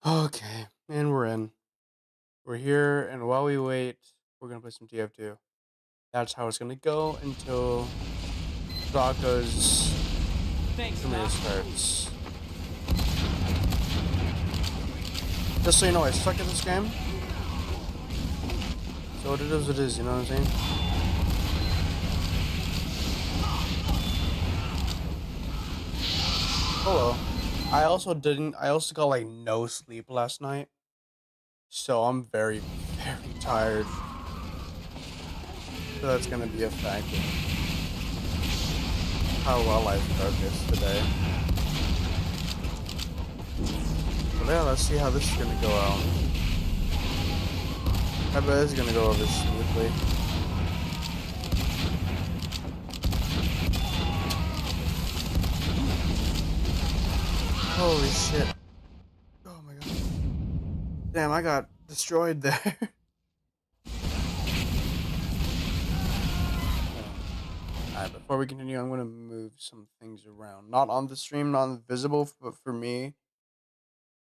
Okay, and we're in. We're here, and while we wait, we're gonna play some TF2. That's how it's gonna go until Dawko's Thanks, premiere Doc. starts. Just so you know, I suck at this game. So what it is, you know what I'm saying? Hello. I also got like no sleep last night. So I'm very, very tired. So that's gonna be a factor. How well I focus today. But yeah, let's see how this is gonna go out. I bet it's gonna go over smoothly. Holy shit. Oh my god. Damn, I got destroyed there. Alright, before we continue, I'm gonna move some things around. Not on the stream, not visible, but for me.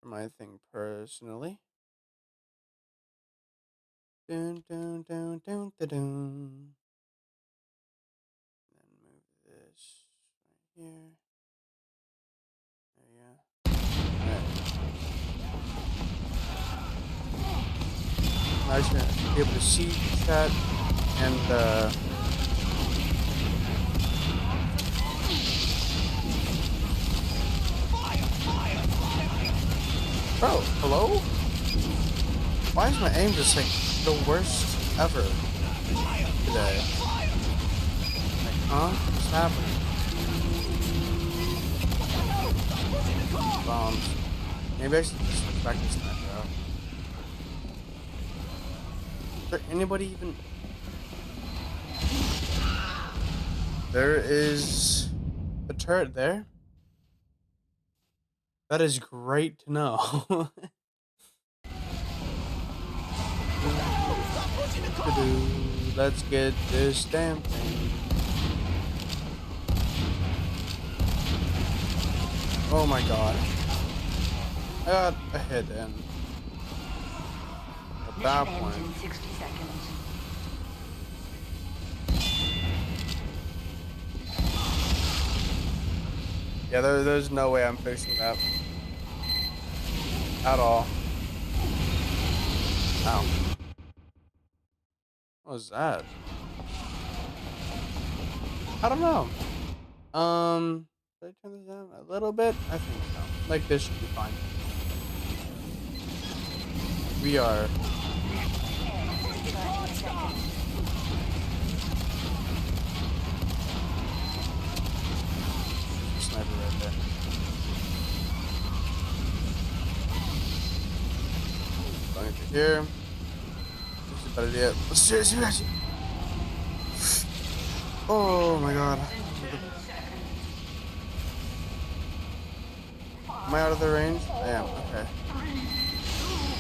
For my thing personally. Dun dun dun dun dun dun. Then move this right here. There you go. Alright. Nice to be able to see the chat and bro, hello? Why is my aim just like the worst ever today? Like, huh? What's happening? Bombs. Maybe I should just switch back to sniper out. Is there anybody even? There is a turret there. That is great to know. Let's get this damn thing. Oh my god. I got a hit in. At that point. In 60 seconds. Yeah, there's no way I'm fixing that. At all. Ow. What was that? I don't know. Did I turn this down a little bit? I think so. Like, this should be fine. We are. Sniper right there. Going through here. This is a better idea. Seriously. Oh my god. Am I out of the range? I am. Okay.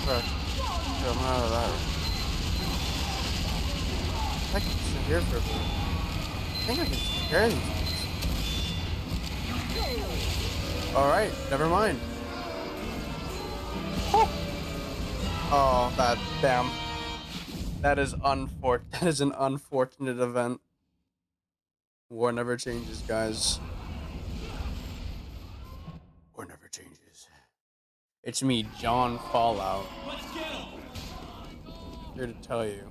Fuck. Okay, I'm out of that range. I can sit here for a bit. I think I can take care of these things. Alright, never mind. Oh, that damn. That is an unfortunate event. War never changes, guys. War never changes. It's me, John Fallout. Here to tell you.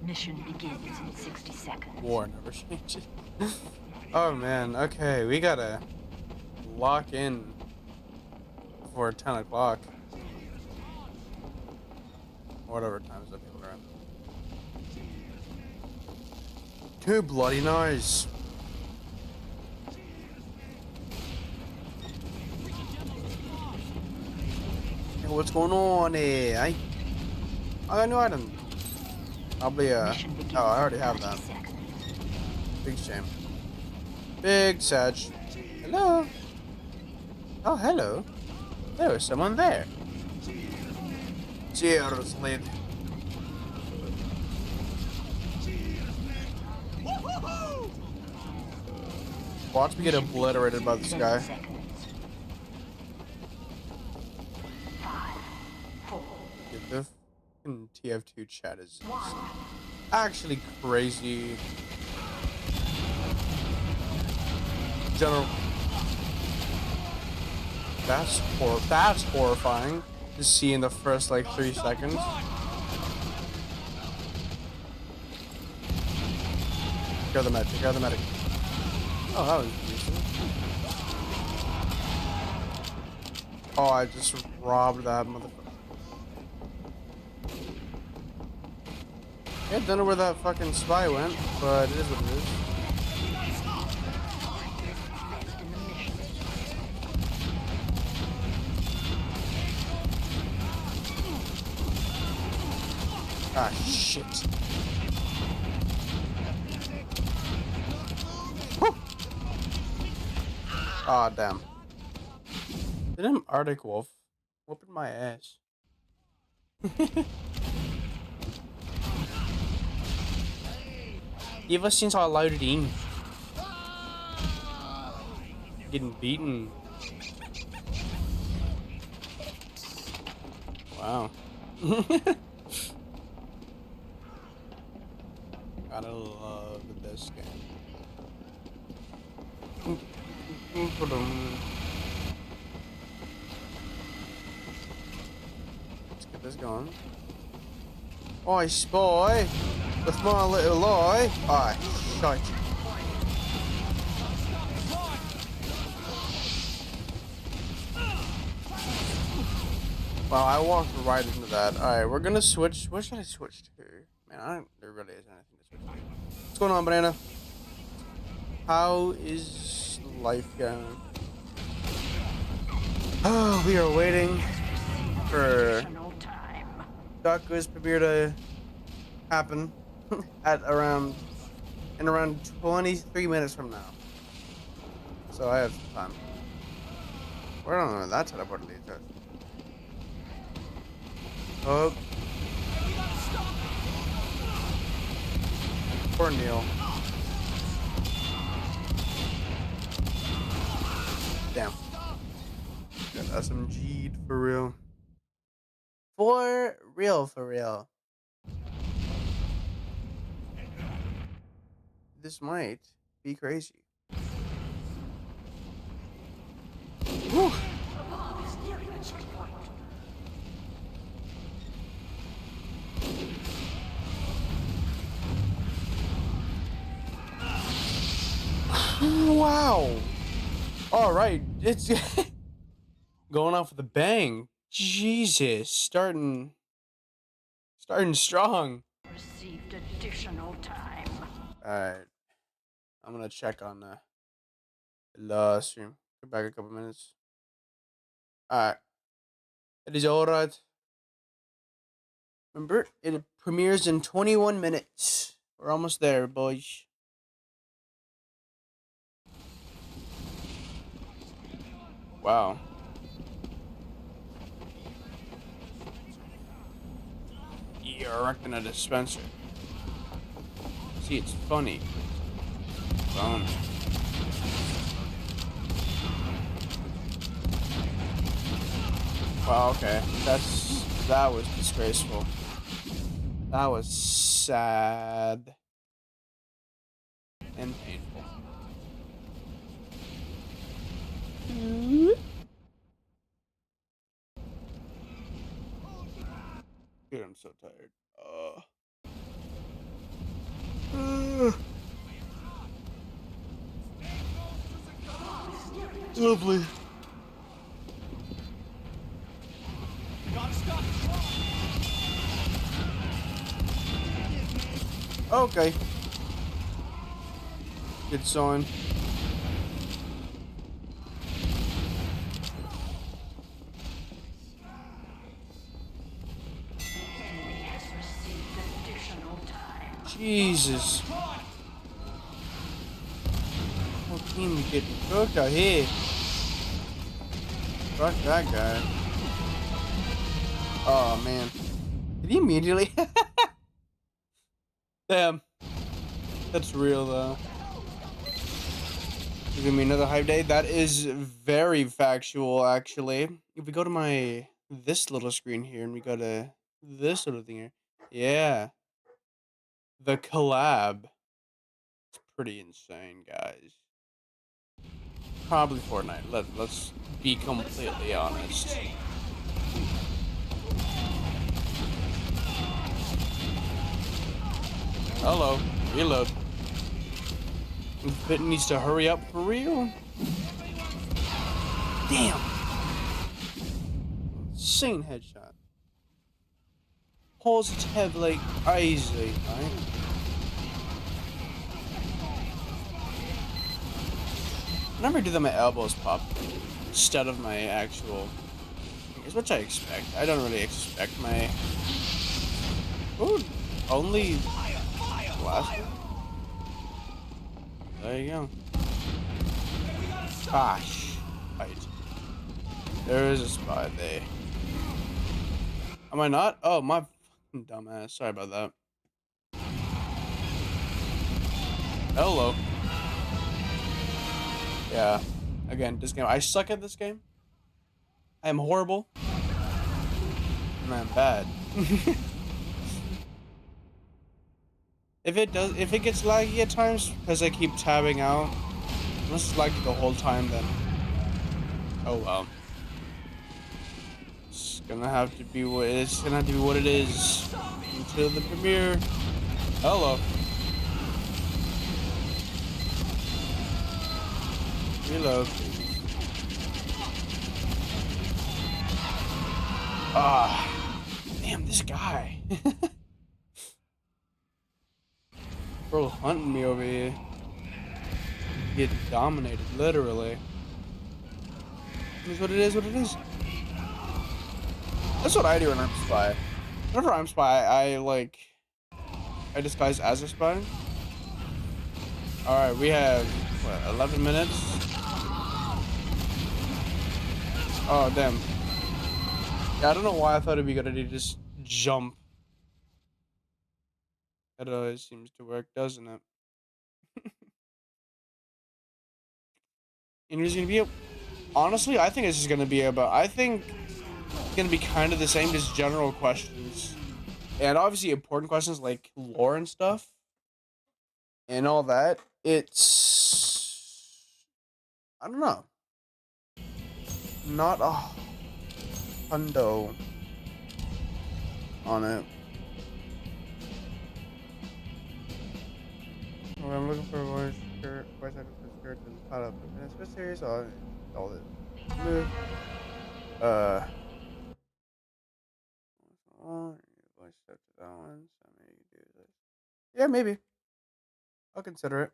Mission begins in 60 seconds. War never changes. Oh man, okay, we gotta lock in before 10 o'clock. Whatever times that people are in. Too bloody nice. Hey, what's going on here? I got a new item. Probably oh, I already have that. Big shame. Big Sag. Hello. Oh, hello. There was someone there. Cheers, lid. Watch me get obliterated by this guy. TF2 chat is actually crazy. General, that's horrifying to see in the first like 3 seconds. Take the medic. Take out the medic. Oh, that was decent. Oh, I just robbed that motherfucker. I don't know where that fucking spy went, but it is what it is. Ah, shit. Woo! Ah, damn. Did an Arctic wolf whooping my ass? Ever since I loaded in. Getting beaten. Wow. Gotta love this game. Let's get this going. I spy with my little eye. Aye, shite. Wow, I walked right into that. Alright, we're gonna switch. What should I switch to? Man, there really isn't anything to switch to. What's going on, Banana? How is life going? Oh, we are waiting for Dawko's premiere to happen at around 23 minutes from now. So I have some time. Where on that teleport leads us? Oh. Poor Neil. Damn. Got SMG'd for real. For real. This might be crazy. Whew. Wow. All right, it's going off with a bang. Jesus, starting strong. Received additional time. All right, I'm gonna check on the stream. Get back a couple minutes. All right, it is all right. Remember, it premieres in 21 minutes. We're almost there, boys. Wow. You're erecting a dispenser. See, it's funny. Fun. Wow, okay. That was disgraceful. That was sad. And painful. Dude, I'm so tired. Lovely. Okay. Good sign. Jesus. Whole team getting cooked out here. Fuck that guy. Oh man. Did he immediately? Damn. That's real though. Give me another hype day. That is very factual actually. If we go to this little screen here and we go to this little thing here. Yeah. The collab. It's pretty insane, guys. Probably Fortnite. Let's be completely honest. Hello. Reload. It needs to hurry up for real. Damn. Insane headshot. Pulls its head like easily, right? I never do that my elbows pop instead of my actual fingers, which I expect. I don't really expect my... Ooh, only last one? There you go. Gosh. Right. There is a spot there. Am I not? Oh, my fucking dumbass. Sorry about that. Hello. Yeah. Again, this game. I suck at this game. I am horrible. And I'm bad. If it gets laggy at times, because I keep tabbing out, unless it's laggy the whole time, then oh well. It's gonna have to be what it is until the premiere. Hello. Reload. Ah, damn this guy. Bro, hunting me over here. Get dominated, literally. It is what it is, what it is. That's what I do when I'm spy. Whenever I'm spy, I disguise as a spy. Alright, we have, what, 11 minutes? Oh, damn. Yeah, I don't know why I thought it'd be a good idea to just jump. That always seems to work, doesn't it? And it's gonna be honestly, I think it's just gonna be about. I think it's gonna be kind of the same, just general questions, and obviously important questions like lore and stuff, and all that. It's I don't know, not a hundo on it. Well, I'm looking for a voice actor for skirts and caught up. And it's for serious, all it. Voice actor that one. So maybe you do this. Yeah, maybe. I'll consider it.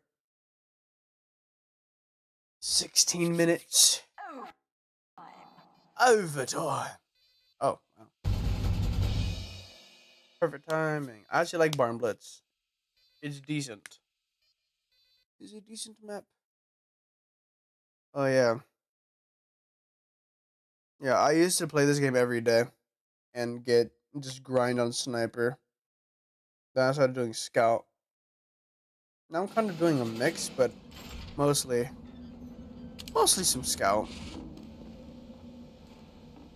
16 minutes. Overtime. Oh, wow. Perfect timing. I actually like Barn Blitz. It's decent. Is it a decent map? Oh, yeah. Yeah, I used to play this game every day and just grind on Sniper. Then I started doing Scout. Now I'm kind of doing a mix, but mostly some Scout.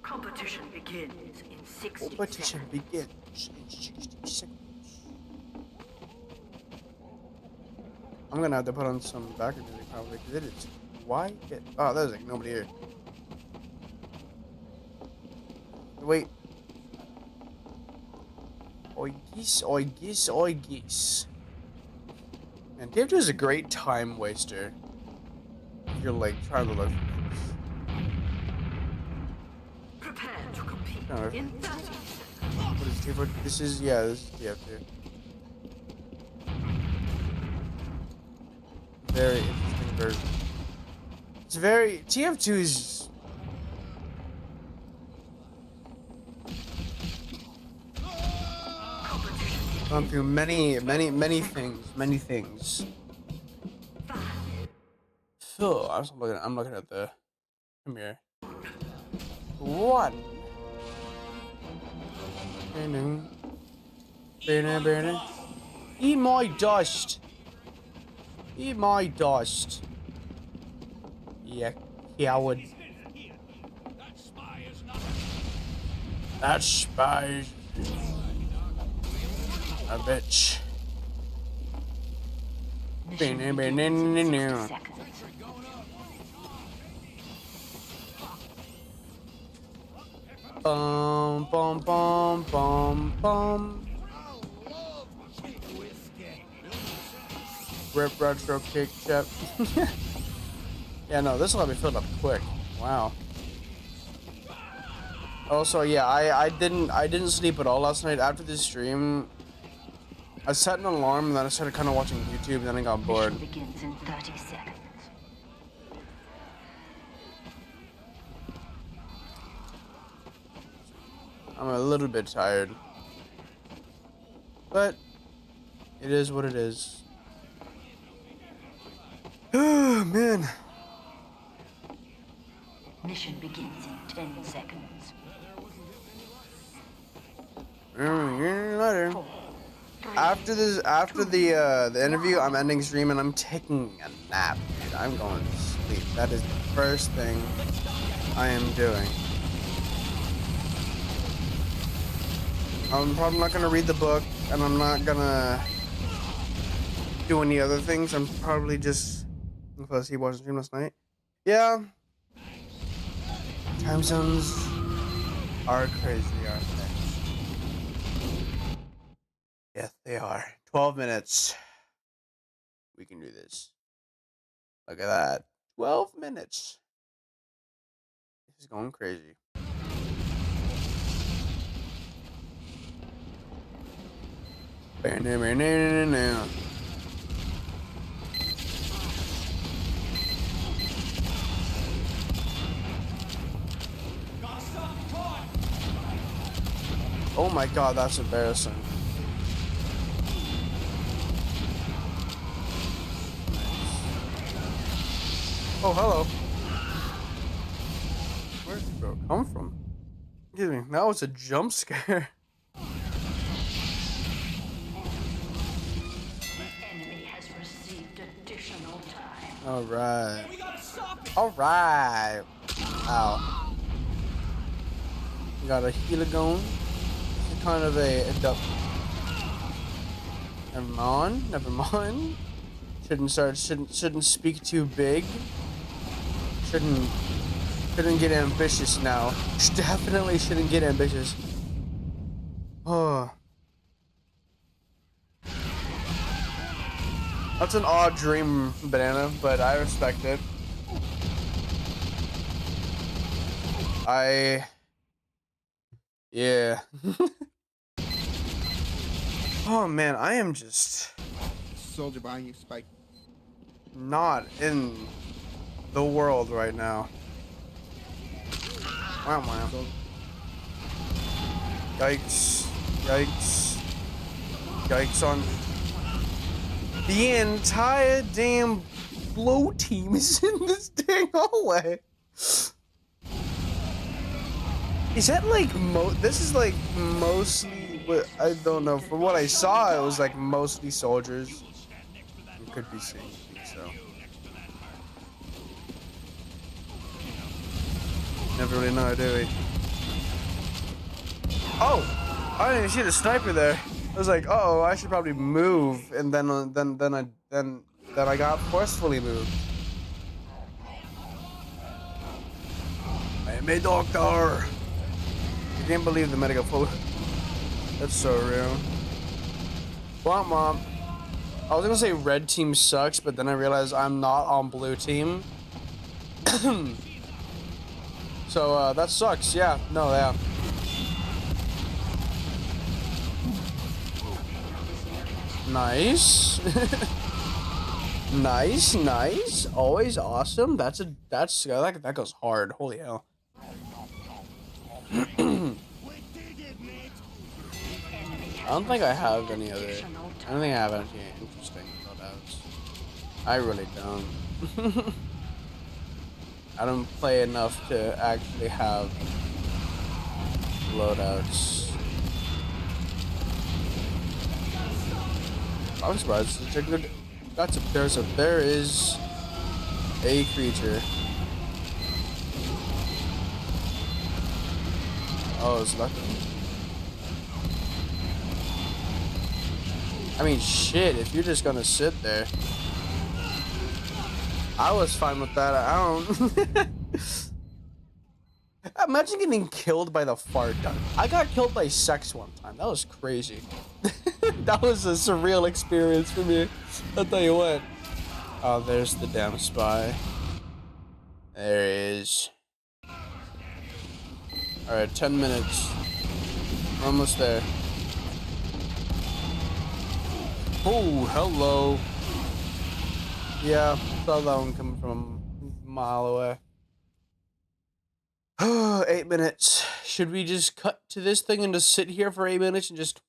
Competition begins in 60 Competition seconds. begins in 60 seconds. I'm gonna have to put on some background music probably because it is quiet. Oh, there's like nobody here. Wait. I guess. And TF2 is a great time waster. If you're like trying to look for things. Prepare to compete in 30 seconds. What is TF2? This is TF2. Very interesting version. It's very TF2 is gone through many things. Oh, I'm looking at the premiere. One. Eat my dust. Eat my dust. Yeah, coward. That spy. A bitch. Mission begins in 60 seconds. Bum bum bum bum bum. Rip retro kick chip. Yeah, no, this will have me filled up quick. Wow. Also, yeah, I didn't sleep at all last night. After this stream, I set an alarm and then I started kind of watching YouTube and then I got bored. Mission begins in 30 seconds. I'm a little bit tired, but it is what it is. Oh man. Mission begins in 10 seconds. Later. After the interview, I'm ending stream and I'm taking a nap, dude. I'm going to sleep. That is the first thing I am doing. I'm probably not gonna read the book, and I'm not gonna do any other things. I'm probably just unless he watched the stream last night. Yeah. Time zones are crazy, aren't they? Yes, they are. 12 minutes. We can do this. Look at that. 12 minutes. This is going crazy. Oh my god, that's embarrassing. Oh, hello. Where did bro come from? Excuse me, that was a jump scare. Alright. Alright. Ow. We got a healer going. It's kind of a duck. Never mind. Shouldn't speak too big. Shouldn't get ambitious now. Definitely shouldn't get ambitious. Oh. That's an odd dream, Banana, but I respect it. Yeah. Oh man, I am just soldier behind you, Spike. Not in the world right now. Wow, wow. Yikes. Yikes. Yikes on the entire damn blue team is in this dang hallway. Is that like this is like mostly what I don't know. From what I saw, it was like mostly soldiers. It could be seen, so. Never really know, do we? Oh, I didn't even see the sniper there. I was like, oh, I should probably move, and then I got forcefully moved. I am a doctor. I can't believe the medical full. That's so real. Womp womp. I was gonna say red team sucks, but then I realized I'm not on blue team. So that sucks. Yeah. No. Yeah. Nice. Nice, nice. Always awesome. That goes hard. Holy hell. I don't think I have any other. I don't think I have anything interesting loadouts. I really don't. I don't play enough to actually have loadouts. I'm surprised. There is a creature. Oh, it's lucky. I mean, shit, if you're just gonna sit there. I was fine with that. I don't... Imagine getting killed by the fart duck. I got killed by sex one time. That was crazy. That was a surreal experience for me. I'll tell you what. Oh, there's the damn spy. There he is. Alright, 10 minutes. We're almost there. Oh, hello. Yeah, saw that one coming from a mile away. 8 minutes. Should we just cut to this thing and just sit here for 8 minutes and just...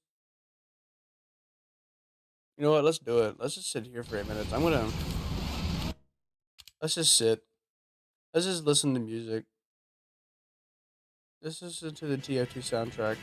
You know what? Let's do it. Let's just sit here for 8 minutes. Let's just sit. Let's just listen to music. Let's listen to the TF2 soundtrack.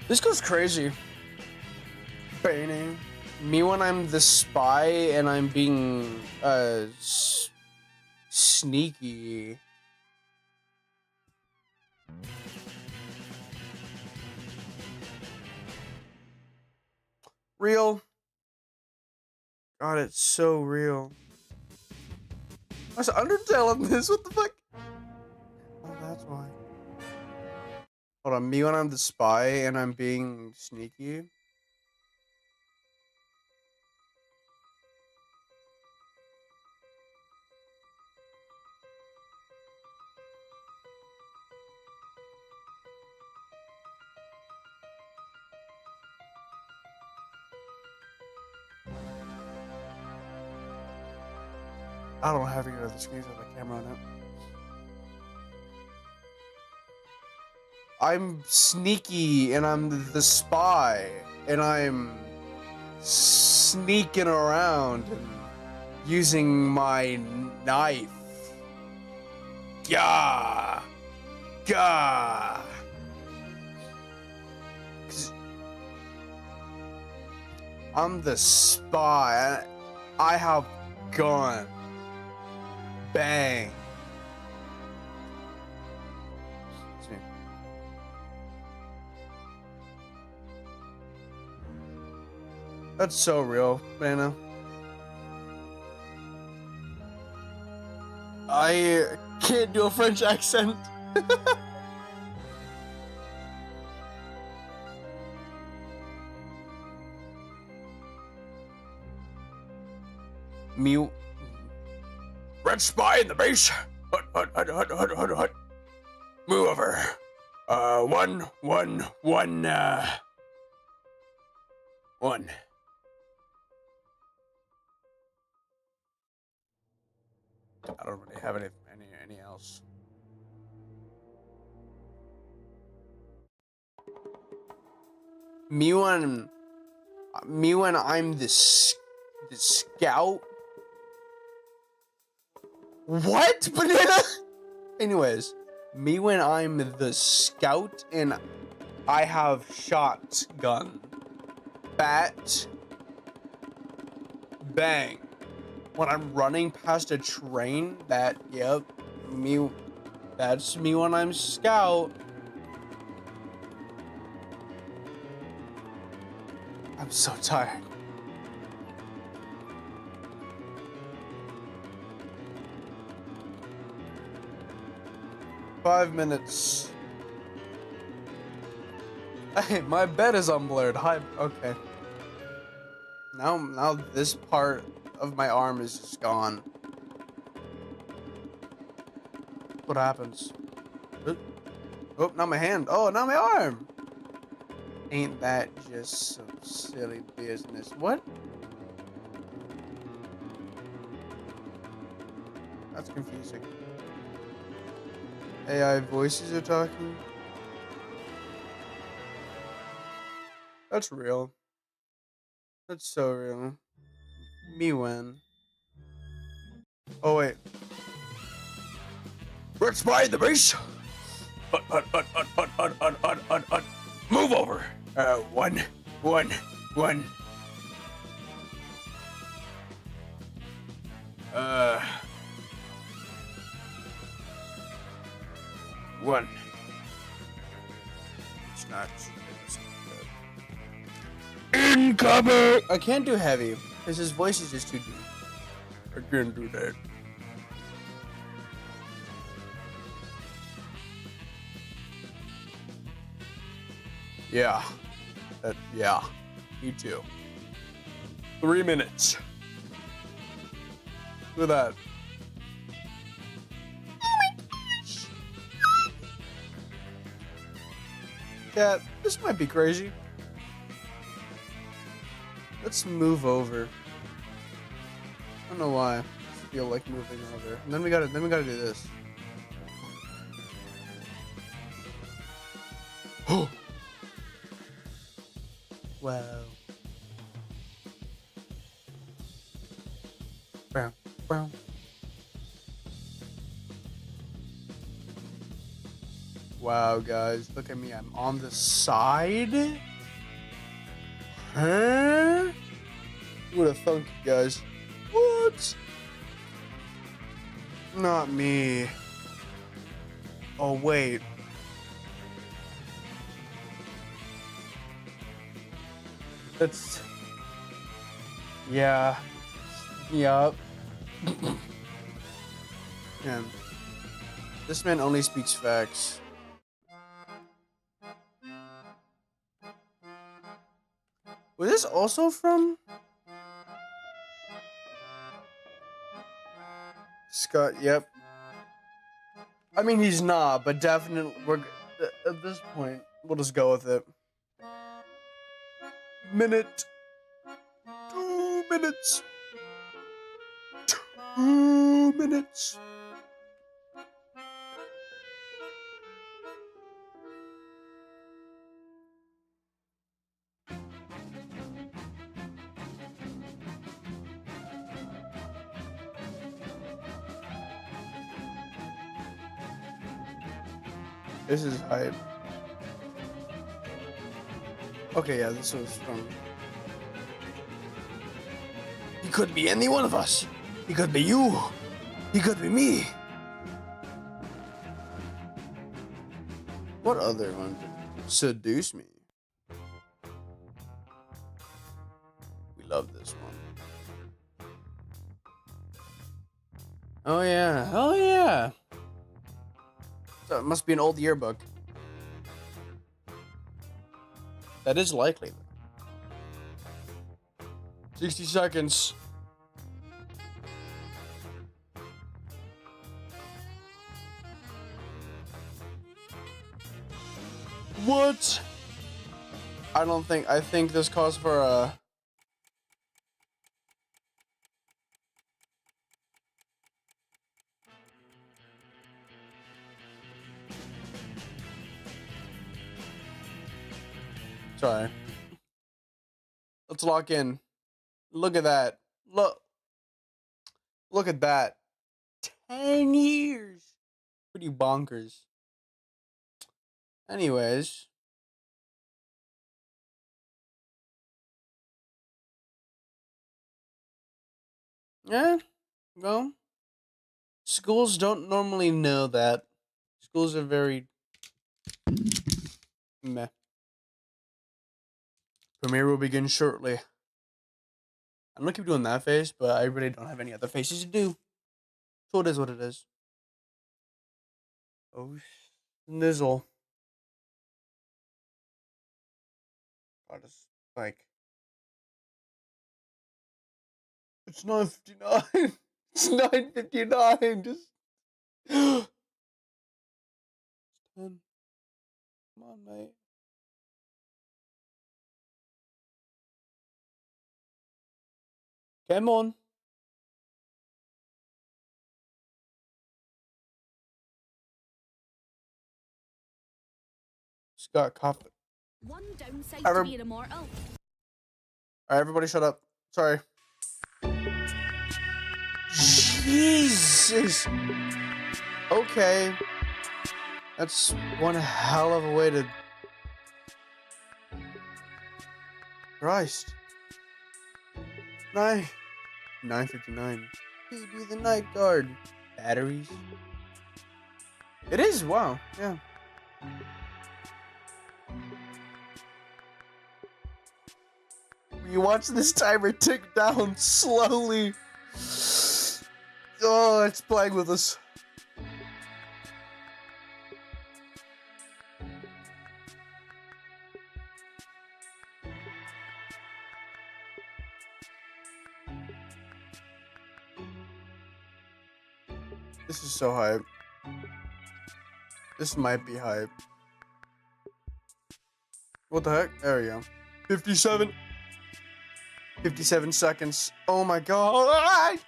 This goes crazy. Baiting. Me when I'm the spy and I'm being, sneaky. Real. God, it's so real. There's Undertale in this, what the fuck? Oh, that's why. Hold on, me when I'm the spy and I'm being sneaky. I don't have any other screens with a camera on it. I'm sneaky and I'm the spy and I'm sneaking around and using my knife. Gah! Gah! 'Cause I'm the spy. I have gun. Bang. Excuse me. That's so real, Banana. I can't do a French accent. Me. Red spy in the base. Hut. Move over. One. I don't really have any else. Me when I'm the scout. What? Banana? Anyways, me when I'm the scout and I have shotgun. Bat. Bang. When I'm running past a train, that's me when I'm scout. I'm so tired. Five minutes. Hey, my bed is unblurred. Hi. Okay. Now this part of my arm is just gone. What happens? Oh, not my hand. Oh, not my arm. Ain't that just some silly business? What? That's confusing. AI voices are talking. That's real. That's so real. Me when. Oh wait. Let's buy the base. Move over. One. One. It's not. Incoming! I can't do heavy, because his voice is just too deep. I can't do that. Yeah. Yeah. Me too. 3 minutes. Look at that. Oh my gosh! Cat, this might be crazy. Let's move over. I don't know why. I just feel like moving over. And then we gotta do this. Oh. Wow. Brown. Wow, guys, look at me. I'm on the side. Huh? Who would have thunk, guys? What? Not me. Oh, wait. That's... Yeah. Yup. Man. This man only speaks facts. Was this also from... Scott, yep. I mean, he's not, but definitely, at this point, we'll just go with it. Minute. 2 minutes. 2 minutes. This is hype. Okay, yeah, this was from... He could be any one of us. He could be you. He could be me. What other one could seduce me? We love this one. Oh yeah. Oh yeah. So it must be an old yearbook. That is likely. 60 seconds. What? I think this calls for a... Sorry. Let's lock in. Look at that. Look at that. 10 years. Pretty bonkers. Anyways. Yeah. Well. Schools don't normally know that. Schools are very meh. Premiere will begin shortly. I'm gonna keep doing that face, but I really don't have any other faces to do. So it is what it is. Oh, nizzle. God, it's like... It's 9:59. It's 9:59. Just... 10. Come on, mate. Come on. Scott Cawthon. One downside Every- to being immortal. Alright, everybody shut up. Sorry. Jesus. Okay. That's one hell of a way to... Christ. 9:59. He be the night guard. Batteries. It is, wow, yeah. You watch this timer tick down slowly. Oh, it's playing with us. This is so hype. This might be hype. What the heck? There we go. 57. 57 seconds. Oh my god.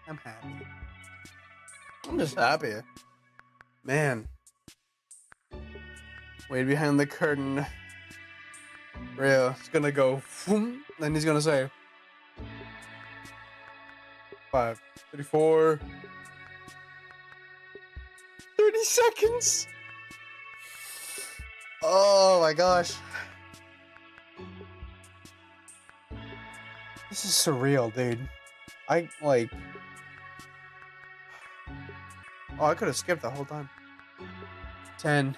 I'm happy. I'm just happy. Man. Wait behind the curtain. Real. It's gonna go. Then he's gonna say 5, 34, 30 seconds. Oh my gosh. This is surreal, dude. I like. Oh, I could have skipped the whole time. 10,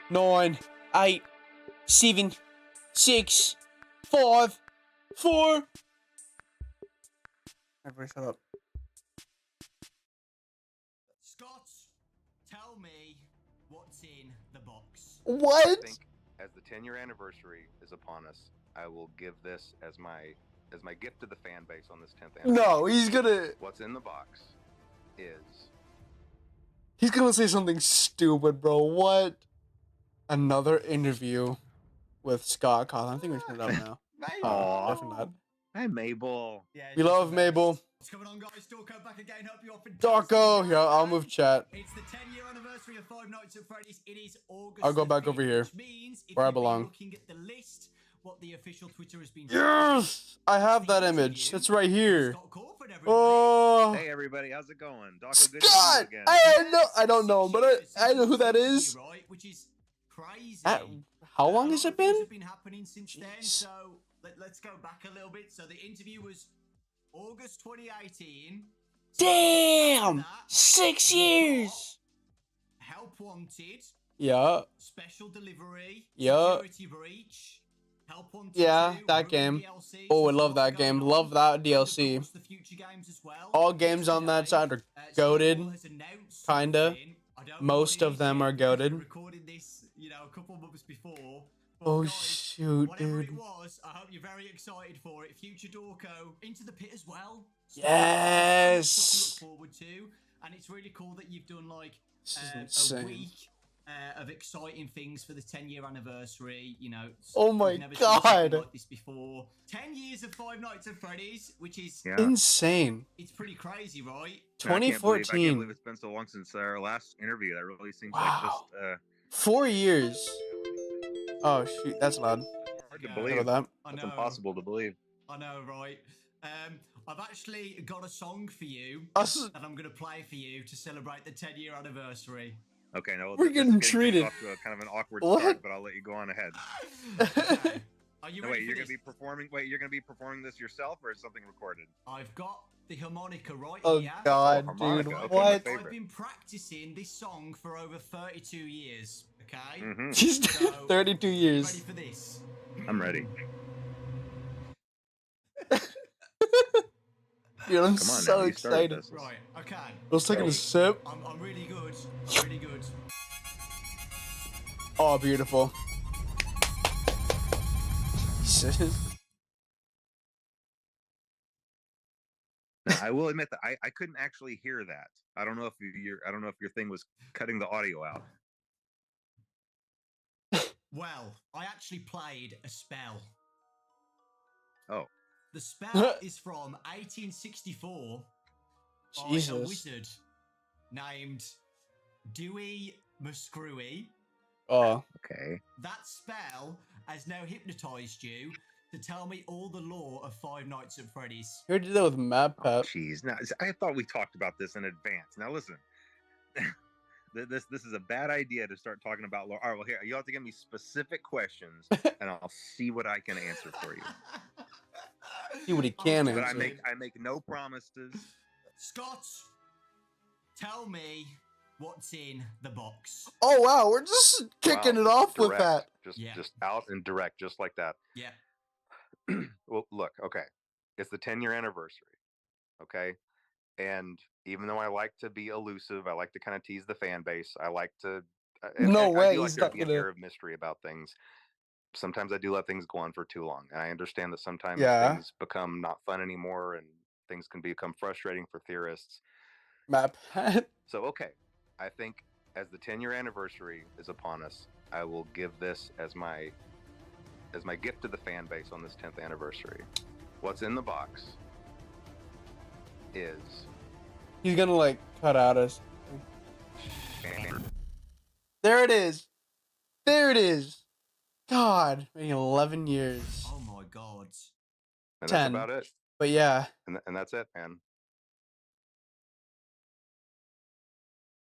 9, 8, 7, 6, 5, 4. Everybody shut up. Scott, tell me what's in the box. What? I think as the 10-year anniversary is upon us, I will give this as my gift to the fan base on this 10th anniversary. No, he's gonna. What's in the box is He's gonna say something stupid, bro. What? Another interview with Scott Cawthon. I think we should turn it up now. Aw. Definitely not. Hi, Mabel. Yeah, We love Mabel. What's going on, guys? Dawko back again. Hope you're Dawko, yeah, I'll move chat. It's the 10-year anniversary of Five Nights at Freddy's. It is August. I'll go back the 5th, over here, which means if where I you've been belong. Looking at the list, what the official Twitter has been. Yes, I have that image. It's right here. Scott Cawthon, everybody. Oh, Hey, everybody. How's it going? Dawko, good to see Scott! you again. I don't know, but I know who that is. Right, which is crazy. How long has it been? Have been happening since then. Jeez. So let's go back a little bit. So the interview was August 2018. Damn! 6 years! Help wanted. Yeah. Special delivery. Yeah. Security breach. Help wanted. Yeah, 2, that Ruin game. DLC, Oh, I so love there's a lot that game. going Love on. that And DLC. of course, the future games as well. All games on that side are goated. Kinda. Most of them are goated. Recording this, a couple months before. But Oh, guys, shoot, whatever dude. it was, I hope you're very excited for it. Future Dawko into the pit as well. Yes. Stuff to look forward to, and it's really cool that you've done like This is a insane. week of exciting things for the 10-year anniversary. Oh my we've never seen something God. like this before. 10 years of Five Nights at Freddy's, which is Yeah. Insane. it's pretty crazy, right? I can't believe 2014. it's been so long since our last interview. That really seems Wow. like 4 years. Oh shoot, that's loud. hard to Yeah. Look believe. at that. I It's know. impossible to believe. I know, right? I've actually got a song for you Us. that I'm going to play for you to celebrate the 10-year anniversary. Okay, no, We're this is getting things treated. Off to a kind of an awkward What? start, but I'll let you go on ahead. Okay. Are you No, ready wait, you're for gonna be this? performing. Wait, you're gonna be performing this yourself, or is something recorded? I've got the harmonica right Oh here. god, harmonica, dude. okay, my What? favorite. I've been practicing this song for over 32 years. Okay. Mm-hmm. She's So, 32 you years. ready for this? I'm ready. Dude, I'm Come on, so now, you started excited. this. Right. Okay. I was taking a sip. I'm really good. I'm really good. Oh, beautiful. Jesus. Now, I will admit that I couldn't actually hear that. I don't know if your thing was cutting the audio out. Well, I actually played a spell. Oh. The spell is from 1864 by a Jesus. wizard named Dewey Muscrewy. Oh. Okay. That spell has now hypnotized you to tell me all the lore of Five Nights at Freddy's. You already did that with Mad Oh, Pep. jeez. Now, I thought we talked about this in advance. Now, listen. This is a bad idea to start talking about lore. All right, well, here, you have to give me specific questions, and I'll see what I can answer for you. See what he can Okay. But answer. I make no promises. Scott, tell me what's in the box. Oh wow, we're just kicking Wow, it off with direct, that. just out and direct, just like that. Yeah. Well, look, okay, it's the 10-year anniversary, okay, and even though I like to be elusive, I like to kind of tease the fan base. I like to, No I way, do like he's there not to be an gonna. air of mystery about things. Sometimes I do let things go on for too long, and I understand that sometimes Yeah. things become not fun anymore, and things can become frustrating for theorists. Mad Pep. So, okay, I think as the 10-year anniversary is upon us, I will give this as my gift to the fan base on this 10th anniversary. What's in the box is He's gonna like cut out us. There it is. There it is. God, maybe 11 years. Oh my god. and 10. that's about it. But yeah, And that's it, man.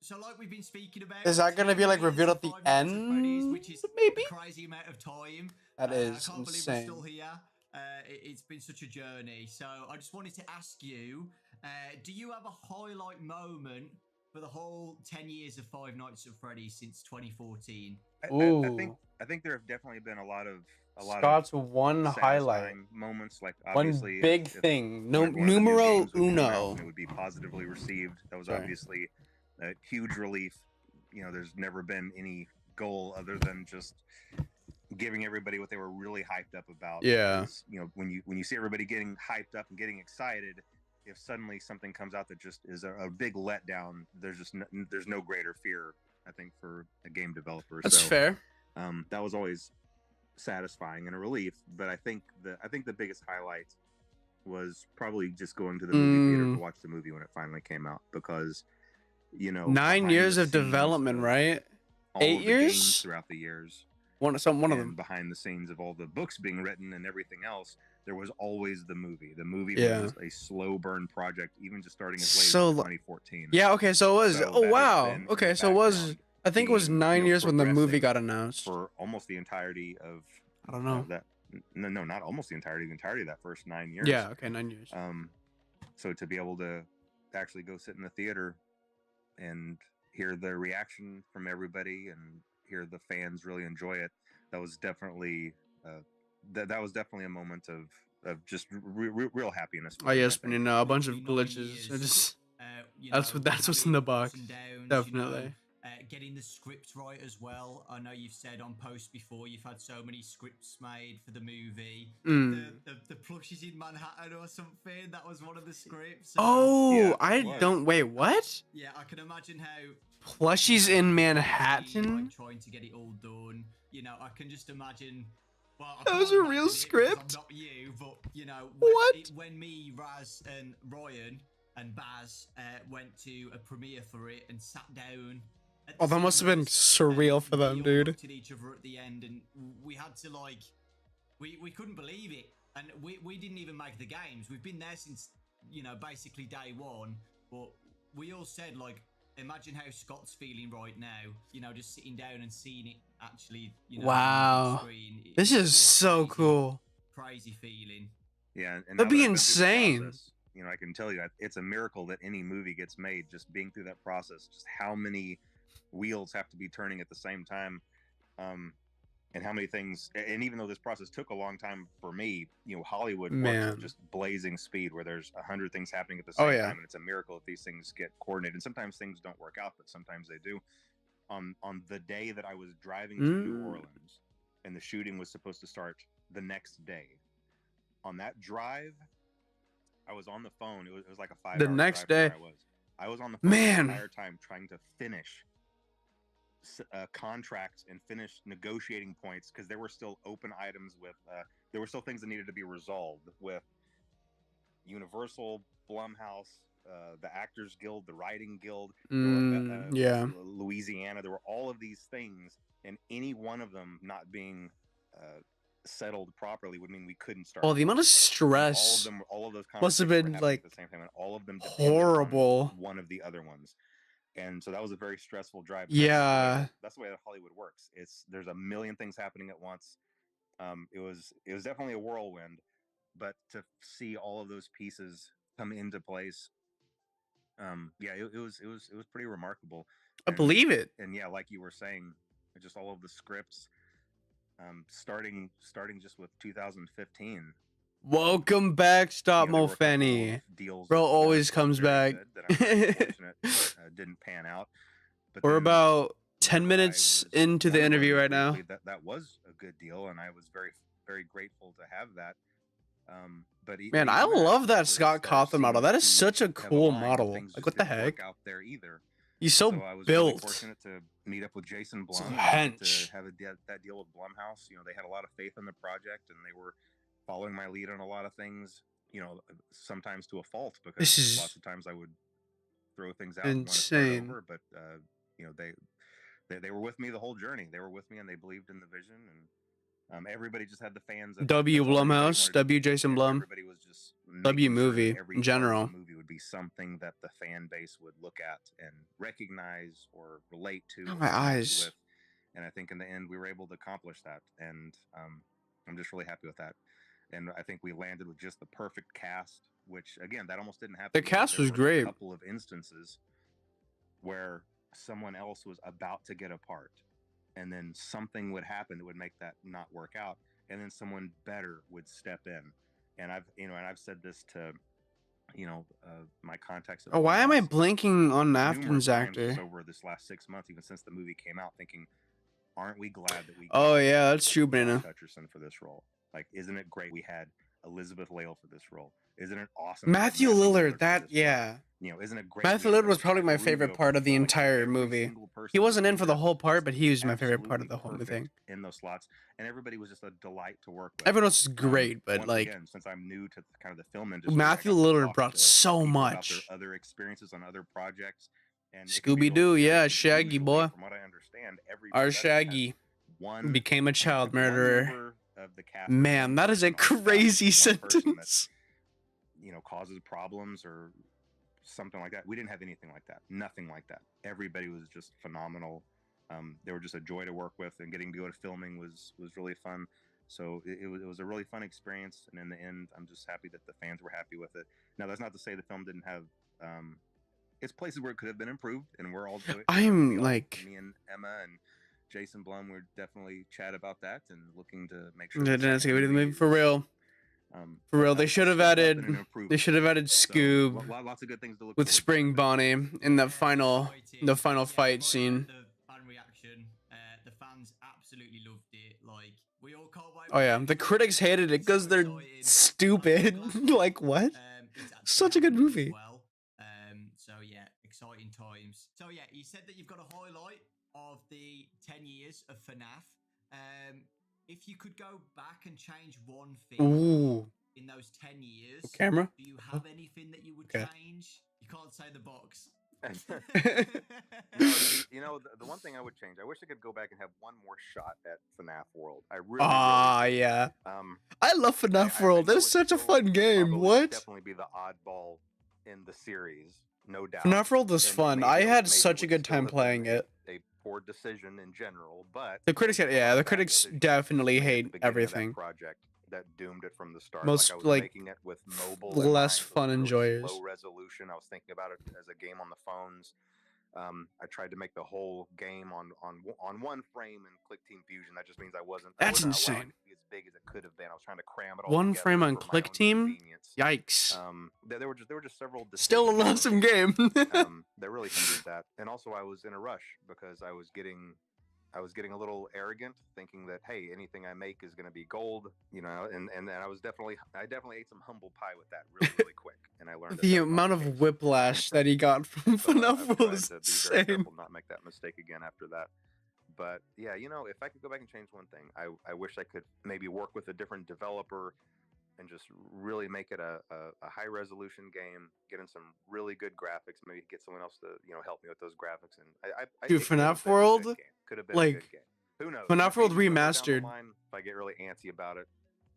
So, like we've been speaking about, is that gonna 10 be like years revealed of at the Five Nights at Freddy's, end? which is Maybe. a crazy amount of time. That I is can't believe we're insane. still here. It's been such a journey. So, I just wanted to ask you, do you have a highlight moment for the whole 10 years of Five Nights at Freddy's since 2014? Ooh. I think there have definitely been a lot of Scott's one highlight, satisfying moments. Like one obviously, big if thing. one of the new Numero games would come out uno. and it would be positively received. That was Sorry. obviously a huge relief. You know, there's never been any goal other than just giving everybody what they were really hyped up about. Yeah. Because, you know, when you see everybody getting hyped up and getting excited, if suddenly something comes out that just is a big letdown, there's no greater fear, I think, for a game developer. That's so, fair. that was always satisfying and a relief. But I think the biggest highlight was probably just going to the movie theater to watch the movie when it finally came out, because, you know, 9 years of development, right? all 8 of the games years? throughout the years, One of and them. behind the scenes of all the books being written and everything else, there was always the movie. The movie Yeah. was a slow burn project, even just starting as late So as 2014. Yeah, okay, so it was. So Oh that has wow. been in Okay, the so it was. background, I think it was being, 9 you know, years when the movie progressing got announced. for almost the entirety of I don't know. that. No, not almost the entirety of that first 9 years. Yeah. Okay, 9 years. So to be able to actually go sit in the theater and hear the reaction from everybody and hear the fans really enjoy it, that was definitely that was definitely a moment of just real happiness. Oh yes, I but think. a bunch of Roughly 9 glitches. I years. just You that's know, what's having in the ups box. and downs, Definitely. You know, getting the script right as well. I know you've said on post before you've had so many scripts made for the movie. The plushies in Manhattan or something. That was one of the scripts. Oh, Yeah, I it was. don't wait. What? Yeah, I can imagine how Plushies in like Manhattan? trying to get it all done. You know, I can just imagine. Well, I That can't was a real imagine it because script? I'm not you, but you know, What? when me, Raz, and Ryan and Baz went to a premiere for it and sat down. At the Oh, that must have been cinemas, surreal for we them, all dude. Looked at each other at the end, and we had to like, we couldn't believe it, and we didn't even make the games. We've been there since, you know, basically day one, but we all said like, imagine how Scott's feeling right now, you know, just sitting down and seeing it actually, you know, on the Wow. screen. This It's is just so crazy, cool. crazy feeling. Yeah, and That'd now be that I've been through the insane. process, you know, I can tell you it's a miracle that any movie gets made. Just being through that process, just how many wheels have to be turning at the same time, and how many things. And even though this process took a long time for me, you know, Hollywood works Man. at just blazing speed, where there's 100 things happening at the same Oh, yeah. time, and it's a miracle if these things get coordinated. And sometimes things don't work out, but sometimes they do. On the day that I was driving to New Orleans, and the shooting was supposed to start the next day, on that drive, I was on the phone. It was like a 5 The hour next drive day. from where I was on the phone Man. the entire time trying to finish contracts and finish negotiating points, because there were still open items with there were still things that needed to be resolved with Universal, Blumhouse, the Actors Guild, the Writing Guild, Yeah. Louisiana. There were all of these things, and any one of them not being settled properly would mean we couldn't start. Oh, the amount of stress all of those must have conversations were been happening like at the same time, and all of them depended horrible. on one of the other ones. And so that was a very stressful drive. Yeah. That's the way that Hollywood works. There's a million things happening at once. It was definitely a whirlwind, but to see all of those pieces come into place, yeah, it was pretty remarkable. I believe it. And yeah, like you were saying, just all of the scripts, starting just with 2015. Welcome back, Stop There were Mo a couple Fanny. of deals Bro that always weren't comes very back. good that I'm very fortunate didn't pan out. But We're then about 10 whenever I minutes was into the one of interview them right now. briefly, that was a good deal, and I was very, very grateful to have that. But Man, but I even that, love that the Scott stars Cawthon model. seemed That is to such a have cool aligned, and model. things Like, just what the didn't heck? work out there either. He's so So I was really built. fortunate to meet up with Jason So Blum and hench. to have that deal with Blumhouse. They had a lot of faith in the project, and they were following my lead on a lot of things. Sometimes to a fault, This because is lots of times I would throw things out and want to start insane. over. But they were with me the whole journey. They were with me, and they believed in the vision. And everybody just had the fans. W That's all everybody Blumhouse, wanted to W do. Jason Blum, Everybody was just W making sure that movie every in part general. of the movie would be something that the fan base would look at and recognize or relate to. Oh, or my connect eyes. with. And I think in the end we were able to accomplish that, and I'm just really happy with that. And I think we landed with just the perfect cast, which again, that almost didn't happen. The cast was There were great. a couple of instances where someone else was about to get a part, and then something would happen that would make that not work out, and then someone better would step in. And I've said this to my contacts at Oh, why am I Blumhouse blinking on numerous Afton's times just actor? over this last 6 months, even since the movie came out, thinking, aren't we glad that we Oh, got yeah, that's true, Josh Banana. Hutcherson for this role? Like, isn't it great we had Elizabeth Lale for this role? Isn't it awesome? Matthew Lillard, isn't it great? Matthew Lillard was probably my favorite part of the entire movie. He wasn't in for the whole part, but he was my favorite part of the whole thing. In those slots, and everyone was just a delight to work with. Everyone else is great, but once like, again, since I'm new to kind of the film industry, Matthew I got to Lillard talk brought to so people about much. their other experiences on other projects. And it can be Scooby Doo, really yeah, scary, because Shaggy usually, boy. From what I understand, every Our production has Shaggy one became a child one murderer. member of the cast, Man, that is a one person crazy that, sentence. causes problems or something like that. We didn't have anything like that. Nothing like that. Everybody was just phenomenal. They were just a joy to work with, and getting to go to filming was really fun. So it was a really fun experience, and in the end, I'm just happy that the fans were happy with it. Now, that's not to say the film didn't have it's places where it could have been improved, and we're all doing. Me and Emma and Jason Blum, we're definitely chat about that and looking to make sure. For real. For real, they should have added. They should have added Scoob lots of good things to look with forward to. Spring Bonnie in the final fight scene. The fan reaction, the fans absolutely loved it. Like, we all can't wait. Oh yeah, the critics hated it because they're stupid. Like, what? Such a good movie. Well, so yeah, exciting times. So yeah, you said that you've got a highlight of the 10 years of FNAF. If you could go back and change one thing in those 10 years, camera? Do you have anything that you would change? You can't say the box. No, the one thing I would change, I wish I could go back and have one more shot at FNAF World. I really, yeah. I love FNAF World. It's such a fun game. What? Definitely be the oddball in the series, no doubt. FNAF World was fun. I had such a good time playing it. A poor decision in general, but the critics, the critics definitely hate everything. Project that doomed it from the start. Most I was making it with mobile, less fun enjoyers. Low resolution. I was thinking about it as a game on the phones. I tried to make the whole game on one frame in Click Team Fusion. That just means I wasn't. That's insane. As big as it could have been. I was trying to cram it all. One frame on Click Team. Yikes. There were just several. Still an awesome game. That really hindered that, and also I was in a rush because I was getting a little arrogant, thinking that, hey, anything I make is going to be gold, and I definitely ate some humble pie with that really quick, and I learned the amount of whiplash that he got from FNAF World is insane. Very careful not make that mistake again after that. But yeah, if I could go back and change one thing, I wish I could maybe work with a different developer and just really make it a high resolution game, get in some really good graphics, maybe get someone else to help me with those graphics. And Dude, FNAF World, could have been a good game. Who knows? FNAF World Maybe somewhere down the Remastered. line, if I get really antsy about it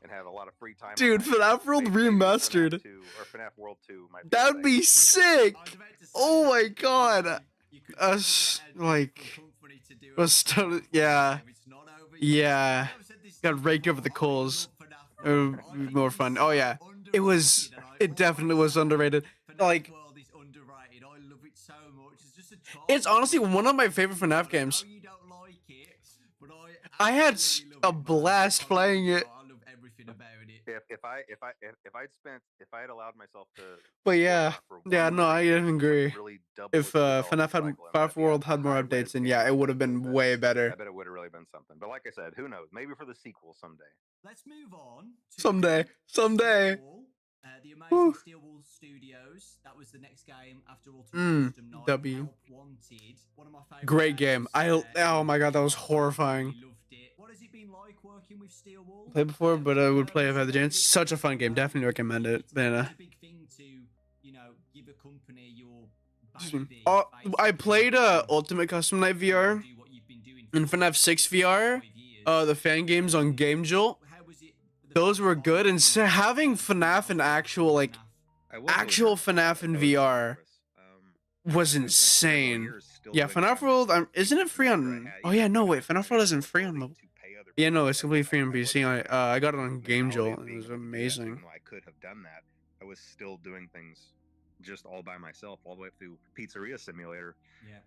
and have a lot of free time. on Dude, my hands, FNAF World maybe Remastered. FNAF 2 or FNAF World 2 might be That the would thing. be sick. I was about to say Oh that, my you know, god. you could Us, get a like, company to do was a to- FNAF yeah. game. It's not over yet. Yeah. I've said this Got stuff raked before, over the I coals. love FNAF It World. would I be think more it's fun. so Oh yeah. It was. underrated, and I It definitely was always say underrated. FNAF Like, World is underrated. I love it so much. It's just a it's honestly childhood one of my game. favorite FNAF I know games. you don't like it, but I had absolutely love a it, man. blast I playing really it. do. I love everything about it. If I had allowed myself to But explore yeah. that for one Yeah, more no, I night, agree. really double If the development FNAF had cycle, FNAF World had more I would have updates, then came yeah, out it with would have something been that- way I better. bet it would have really been something. But like I said, who knows? Maybe for the sequel someday. Let's move on to Someday. Someday. Steel Wall, the amazing Whew. Steel Wall Studios. That was the next game after Ultimate Custom Night. W. Help Wanted. One of my favorite Great game. games, Oh my god, that was horrifying. Really loved it. What has it been like working with Steel Wall? Played before, but I would play if I had the It's chance. Such a fun game. Definitely recommend it. It's Then, a big thing to, you know, give a company your baby, I played basically, Ultimate Custom Night VR do what you've been doing and for FNAF 6 VR. 5 years. The fan games on Game Jolt. How was it the Those first were time good, and you so having FNAF in actual like I was really actual nervous about FNAF it. in I was really VR nervous. was I went several insane. years still Yeah, doing FNAF it. World isn't it free After I on? had- Oh you yeah, know, no wait, after I FNAF had World the isn't free on ability mobile. to pay other Yeah, no, people, it's completely free on I PC. wasn't able to I got it do on the Game mentality Jolt. of It being was able to do that. So amazing. even though I could have done that, I was still doing things just all by myself, all the way up through Pizzeria Simulator. Yeah.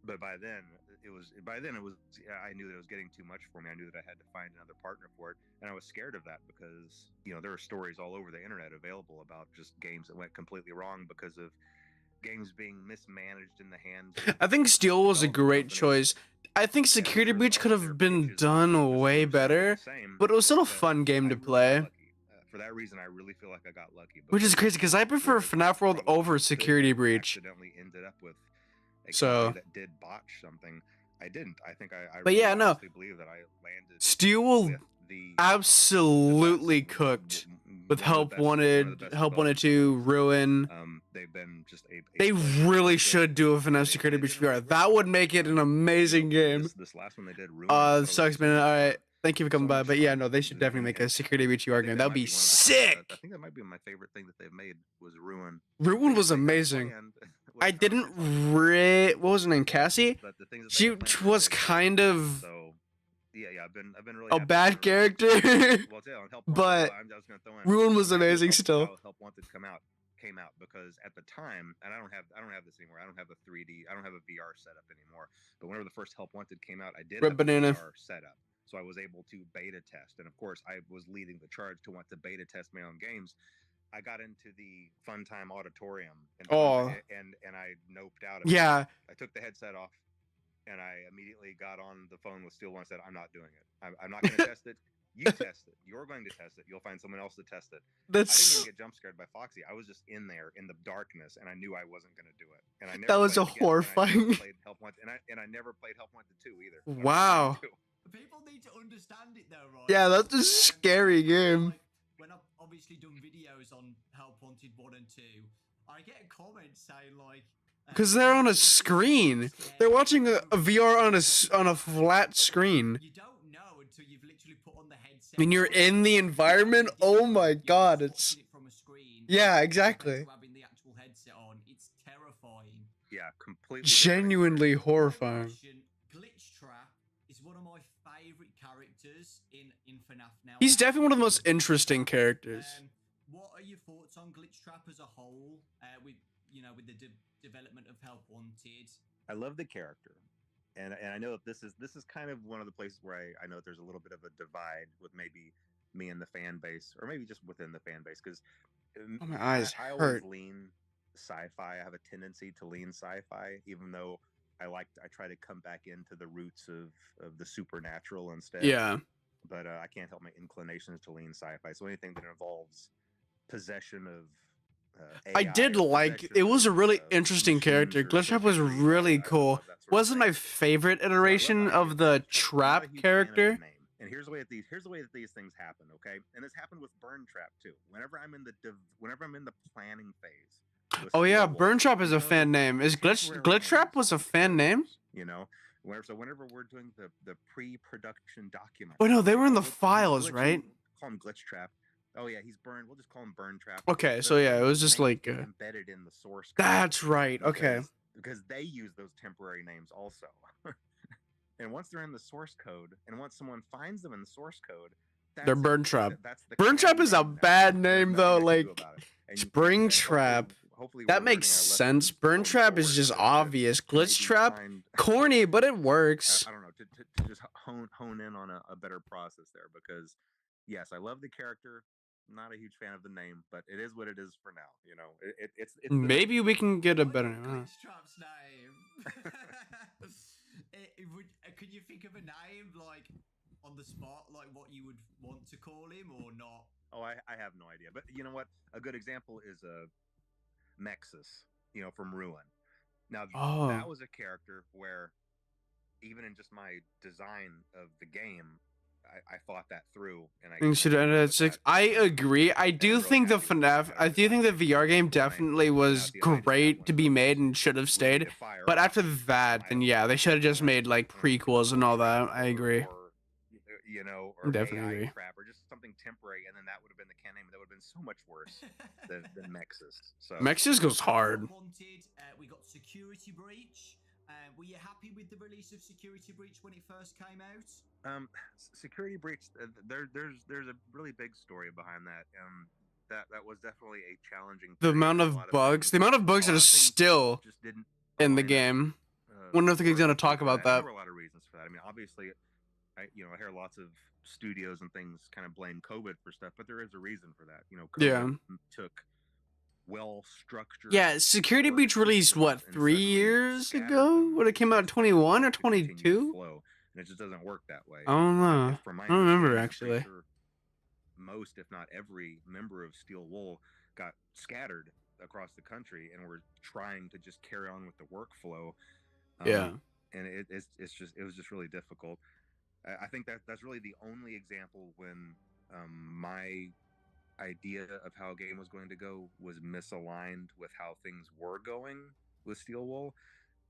But by then it was I knew that it was getting too much for me. I knew that I had to find another partner for it, and I was scared of that because there are stories all over the internet available about just games that went completely wrong because of games being mismanaged in the hands of I think Steel was a development great companies. choice. I think And Security there's Breach could other have been pages that done just way do better, the same, but it was still a but fun game I to really got play. lucky. For that reason, I really feel like I got lucky. Which is because crazy because I prefer with the FNAF World trouble over I could Security have Breach. accidentally ended up with a So- company that did botch something. I didn't. I think I But yeah, no. honestly believe that I landed Steel with the absolutely the best, cooked one with of the Help best- one of the Wanted, best Help Wanted developers 2, out Ruin. there. They've been just a They pleasure to really work with. should do a FNAF They Security did Breach a really VR. great That would job. make it an amazing game. This last one they did, Ruin, I thought it was Sucks, so man. much All fun. right. Thank you for coming So by. much But yeah, fun. no, they should definitely make a And Security Breach I VR think game. that That would might be one of the- sick. I think that might be my favorite thing that they've made was Ruin. Ruin was The things I amazing. planned was I kind of didn't different. what was her name? Cassie? But the things that She they planned was big. kind of So yeah, I've been really a happy bad with Ruin. character. Well, yeah, on Help Wanted, But I was gonna throw in. Ruin was I'm happy with amazing still. how Help Wanted came out because at the time, and I don't have this anymore. I don't have a 3D. I don't have a VR setup anymore. But whenever the first Help Wanted came out, I did Red have Banana. a VR setup, so I was able to beta test. And of course, I was leading the charge to want to beta test my own games. I got into the Fun Time Auditorium, and Oh. and I noped out of it. Yeah. I took the headset off, and I immediately got on the phone with Steel One and said, "I'm not doing it. I'm not going to test it. You test it. You're going to test it. You'll find someone else to test it." I didn't That's even get jump scared by Foxy. I was just in there in the darkness, and I knew I wasn't going to do it. And I never That was played a it again, and I never horrifying- played Help Wanted, and I never played Help Wanted 2 either. Wow. People need to understand it though, right? Yeah, that's a scary game. Like, when I've obviously done videos on Help Wanted 1 and 2, I get comments saying like, Because they're on a screen. They're watching a VR on a flat screen. You don't know until you've literally put on the headset. When you're in the environment, oh my god, it's Watching it from a screen. yeah, compared exactly. to having the actual headset on, it's terrifying. Yeah, completely. Genuinely horrifying. Glitch Trap is one of my favorite characters in FNAF now. He's definitely one of the most interesting characters. What are your thoughts on Glitch Trap as a whole? With with the development of Help Wanted. I love the character, and I know that this is kind of one of the places where I know that there's a little bit of a divide with maybe me and the fan base, or maybe just within the fan base, because Oh, my eyes I hurt. always lean sci-fi. I have a tendency to lean sci-fi, even though I try to come back into the roots of the supernatural instead. Yeah. But I can't help my inclinations to lean sci-fi. So anything that involves possession of I AI, did or like possession it was a of, really uh, interesting machines character. or Glitch Trap was circuitry, really I cool. love that sort of Wasn't my thing. favorite So I love iteration that of idea the Glitch Trap. I'm not a trap huge fan of the character. name. And here's the way that these things happen, okay? And this happened with Burn Trap too. Whenever I'm in the planning phase. with Oh yeah, Steel Burn Wall, Trap is a you know fan that name. Is temporary Glitch Trap names was a fan name? you know Whenever we're doing the pre-production document, Oh no, they were in the we'll files, right? call him Glitch Trap. Oh yeah, he's Burn. We'll just call him Burn Trap. Okay, so yeah, it was just names like get embedded in the source code that's right. Okay. because they use those temporary names also. And once they're in the source code, and once someone finds them in the source code, They're that's it. Burn Trap. That's the Burn Trap canon is a name now. bad There's name nothing though. I can do Like about it. And you Spring can't, Trap. hopefully That we're makes learning our sense. lessons Burn going Trap is forward just to obvious. Glitch maybe Trap, find corny, but it works. I don't know, to just hone in on a better process there, because yes, I love the character. Not a huge fan of the name, but it is what it is for now. You know, it's the name. Maybe we can get a I better love name. Glitch Trap's name. Could you think of a name like on the spot, like what you would want to call him or not? Oh, I have no idea. But you know what? A good example is Nexus, from Ruin. Now, Oh. that was a character where, even in just my design of the game, I thought that through, and I Things should end at 6. I agree. I do think the FNAF, I do think the VR game definitely was great to be made and should have stayed. But after that, then yeah, they should have just made like prequels and all that. I agree. Or Definitely AI agree. Trap, or just something temporary, and then that would have been the canon name. That would have been so much worse than Nexus. So Nexus goes hard. Wanted, we got Security Breach. Were you happy with the release of Security Breach when it first came out? Security Breach. There's a really big story behind that. That was definitely a challenging. The amount of bugs that are still just didn't in the game. Wonder if they're gonna talk about that. There were a lot of reasons for that. I mean, obviously, I hear lots of studios and things kind of blame COVID for stuff, but there is a reason for that. COVID took well-structured. Yeah, Security Breach released what, 3 years ago? When it came out, 21 or 22? And it just doesn't work that way. I don't know. I don't remember actually. Sure most, if not every, member of Steel Wool got scattered across the country, and were trying to just carry on with the workflow. And it was just really difficult. I think that's really the only example when my idea of how a game was going to go was misaligned with how things were going with Steel Wool,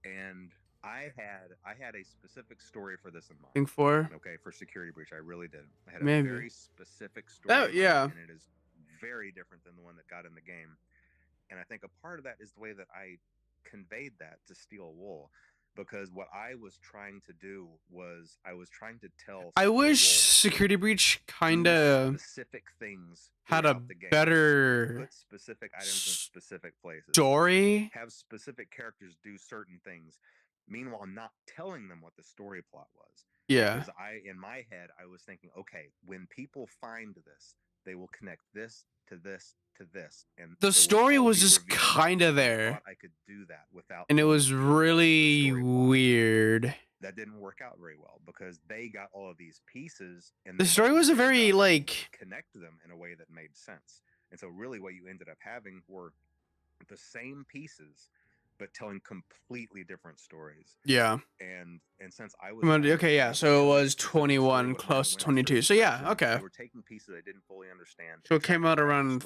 and I had a specific story for this in mind. Think for Security Breach, I really did. I had Maybe. a very specific story. Oh yeah, and it is very different than the one that got in the game, and I think a part of that is the way that I conveyed that to Steel Wool. Because what I was trying to do was I was trying to tell. I wish Security Breach kind of specific things had a better put specific items in specific places. Story. Have specific characters do certain things. Meanwhile, not telling them what the story plot was. Yeah. Because in my head, I was thinking, okay, when people find this, they will connect this to this to this, and the story was just kind of there. I could do that without, and it was really weird. That didn't work out very well because they got all of these pieces, and the story was a very connect them in a way that made sense. And so, really, what you ended up having were the same pieces, but telling completely different stories. Yeah. And since I was so it was 21 close to 22. So yeah, okay. They were taking pieces I didn't fully understand. So it came out around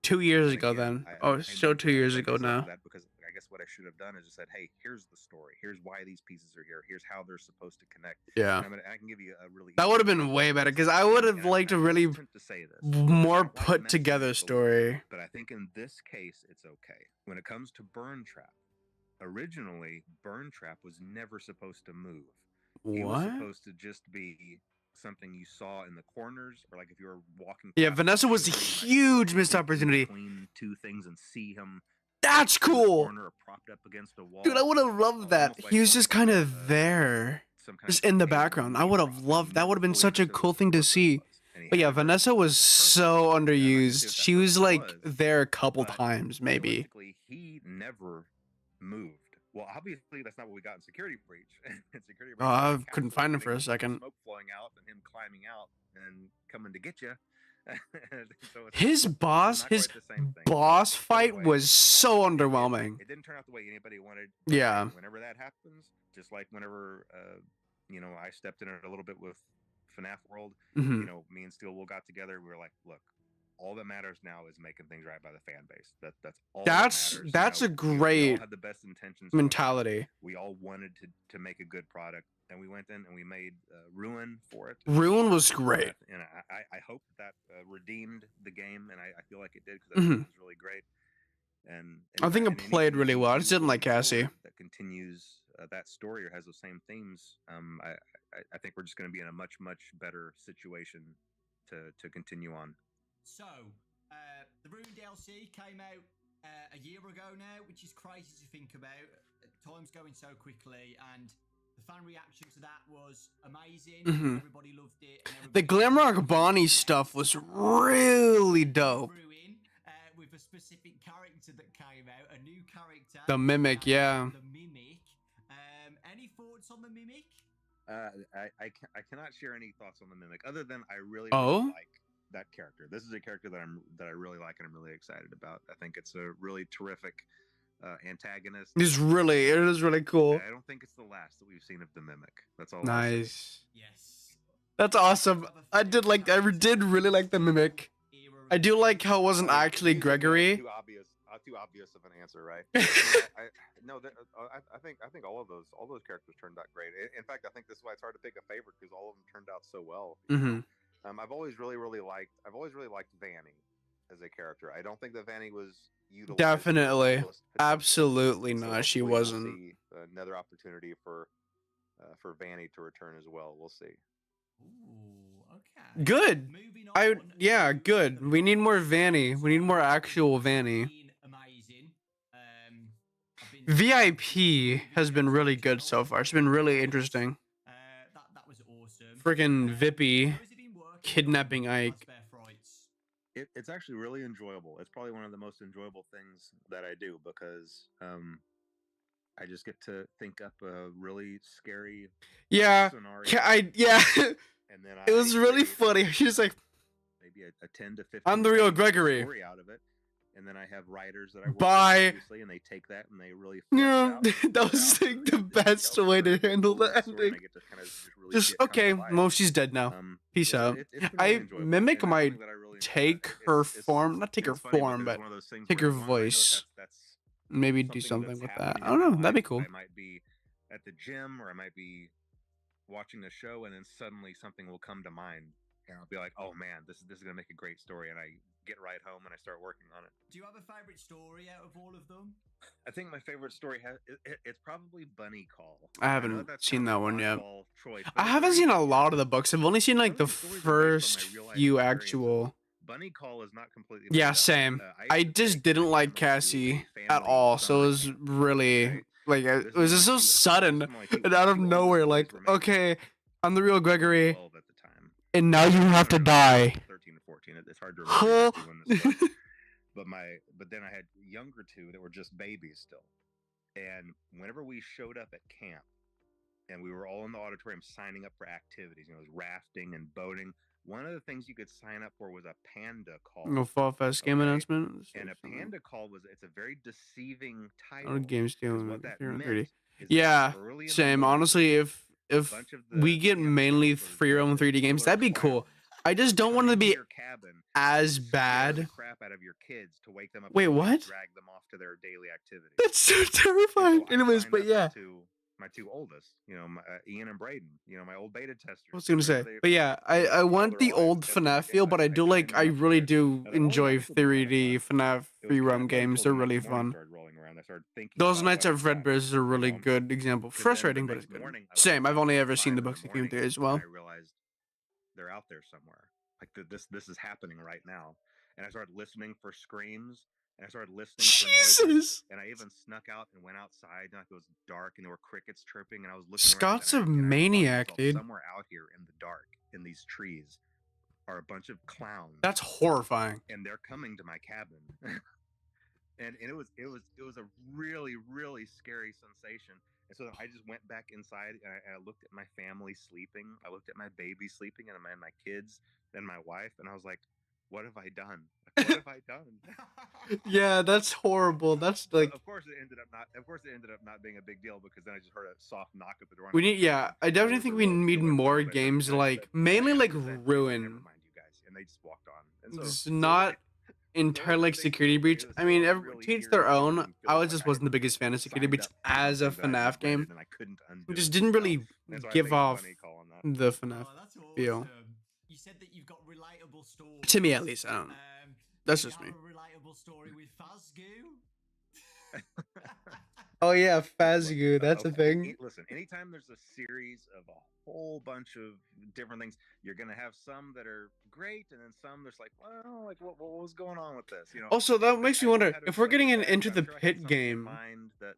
2 years ago then. Still 2 years ago now. Because I guess what I should have done is just said, hey, here's the story. Here's why these pieces are here. Here's how they're supposed to connect. Yeah. I can give you a really. That would have been way better because I would have liked a really more put together story. But I think in this case, it's okay. When it comes to Burn Trap, originally, Burn Trap was never supposed to move. What? He was supposed to just be something you saw in the corners, or like if you were walking. Yeah, Vanessa was a huge missed opportunity. Between two things and see him. That's cool. Corner or propped up against a wall. Dude, I would have loved that. He was just kind of there, just in the background. I would have loved that. Would have been such a cool thing to see. But yeah, Vanessa was so underused. She was like there a couple times, maybe. He never moved. Well, obviously that's not what we got in Security Breach. Security Breach, I couldn't find him for a second. Smoke flowing out and him climbing out and coming to get you. So his boss fight was so underwhelming. It didn't turn out the way anybody wanted. Yeah. Whenever that happens, just like whenever I stepped in it a little bit with FNAF World, me and Steel Wool got together. We were like, look, all that matters now is making things right by the fan base. That's all. That's that matters. that's a We great all had the best intentions going in. mentality. We all wanted to make a good product, and we went in and we made Ruin for it. Ruin was great. And I hope that redeemed the game, and I feel like it did because Mhm. it was really great. And I think it played really well. I just didn't like Cassie. That continues that story or has those same themes. I think we're just going to be in a much better situation to continue on. So, the Rune DLC came out a year ago now, which is crazy to think about. Time's going so quickly, and the fan reaction to that was amazing. Mhm. Everybody loved it. The Glamrock Bonnie stuff was really dope. Ruin, with a specific character that came out, a new character. The Mimic, yeah. The Mimic. Any thoughts on the Mimic? I cannot share any thoughts on the Mimic other than I really like that character. This is a character that I really like and I'm really excited about. I think it's a really terrific antagonist. It is really cool. I don't think it's the last that we've seen of the Mimic. That's all. Nice. Yes. That's awesome. I did really like the Mimic. I do like how it wasn't actually Gregory. Too obvious of an answer, right? I think all those characters turned out great. In fact, I think this is why it's hard to pick a favorite because all of them turned out so well. I've always really liked Vanny as a character. I don't think that Vanny was utilized. Definitely, absolutely not. She wasn't. We'll see another opportunity for Vanny to return as well. We'll see. Ooh, okay. Good. Moving on. Good. We need more Vanny. We need more actual Vanny. Amazing. VIP has been really good so far. It's been really interesting. That was awesome. Freaking Vippy kidnapping Ike. It's actually really enjoyable. It's probably one of the most enjoyable things that I do because I just get to think up a really scary scenario. And then it was really funny. She's like, maybe a 10 to 15. I'm the real Gregory. Story out of it. And then I have writers that I work with, obviously, and they take that and they really. Yeah, that was like the best way to handle the ending. Just okay. Well, she's dead now. Peace out. Mimic might take her form, not take her form, but take her voice. Maybe do something with that. I don't know. That'd be cool. I might be at the gym, or I might be watching a show, and then suddenly something will come to mind, and I'll be like, "Oh man, this is gonna make a great story," and I get right home and I start working on it. Do you have a favorite story out of all of them? I think my favorite story it's probably Bunny Call. I haven't seen that one yet. I haven't seen a lot of the books. I've only seen like the first few actual. Bunny Call is not completely. Yeah, same. I just didn't like Cassie at all, so it was really like it was just so sudden and out of nowhere. Like, okay, I'm the real Gregory, and now you have to die. 13 or 14. It's hard to remember when this was. But then I had younger two that were just babies still. And whenever we showed up at camp and we were all in the auditorium signing up for activities, it was rafting and boating. One of the things you could sign up for was a panda call. No Fall Fest game announcement. And a panda call it's a very deceiving title. Games doing what that meant. Yeah, same. Honestly, if we get mainly free roam 3D games, that'd be cool. I just don't want to be as bad. Crap out of your kids to wake them up. Wait, what? Drag them off to their daily activities. That's so terrifying. Anyways, but yeah. My two oldest, Ian and Braden, my old beta testers. I was gonna say, but yeah, I want the old FNAF feel, but I really do enjoy 3D FNAF free roam games. They're really fun. Those Nights at Fredbear's is a really good example. Frustrating, but it's good. Same. I've only ever seen the books that came through as well. I realized they're out there somewhere. Like this is happening right now, and I started listening for screams. And I started listening for noises, and I even snuck out and went outside. And it was dark, and there were crickets chirping, and I was looking. Scott's a maniac, dude. Somewhere out here in the dark, in these trees, are a bunch of clowns. That's horrifying. And they're coming to my cabin, and it was a really scary sensation. And so I just went back inside, and I looked at my family sleeping. I looked at my baby sleeping, and my kids, and my wife, and I was like, what have I done? What have I done? Yeah, that's horrible. That's like. Of course, it ended up not being a big deal because then I just heard a soft knock at the door. I definitely think we need more games like mainly like Ruin. and they just walked on. And so It's not entirely like Security Breach. I mean, to each their own. I just wasn't the biggest fan of Security Breach as a FNAF game. and I couldn't undo It just it, didn't really And so I give think off Bunny calling that. the FNAF Oh, that's feel. awesome. You said that you've got relatable stories. To me, at least. I don't know. That's do just you me. have a relatable story with Fazgoo? Oh yeah, Fazgoo. That's a thing. Listen, anytime there's a series of a whole bunch of different things, you're gonna have some that are great, and then some that's like, well, like what was going on with this? You know. Also, that makes me wonder if we're getting into the I'm sure I had Pit something in game. mind that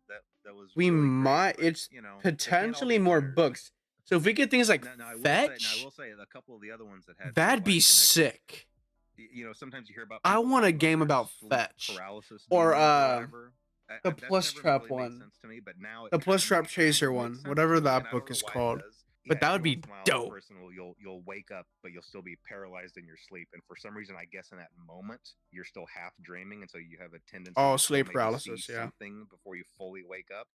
was We really great, might. but, It's you know, potentially more books. So if we get things like I Fetch, will say a couple of the other ones that had that'd be sick. You know, sometimes you hear about. I want a game about Fetch or the Plus Trap one, to me, but now the Plus Trap Chaser one, whatever that book is called. But that would be dope. You'll wake up, but you'll still be paralyzed in your sleep, and for some reason, I guess in that moment, you're still half dreaming, and so you have a tendency. Oh, to sleep maybe paralysis, see yeah. something before you fully wake up.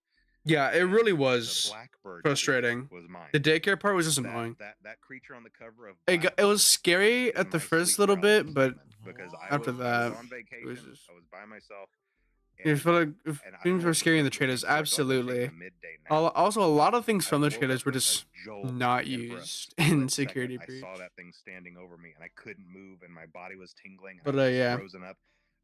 Yeah, it really was Blackbird frustrating. was mine. The daycare part was just annoying. That creature on the cover of It was scary at the first little bit, but because after I that, was on vacation, it was just. I was by myself. I feel like if things were scary in the trailers, absolutely. Also, a lot of things from the trailers were just not used in Security Breach. I saw that thing standing over me, and I couldn't move, and my body was tingling, and but I was yeah, frozen up.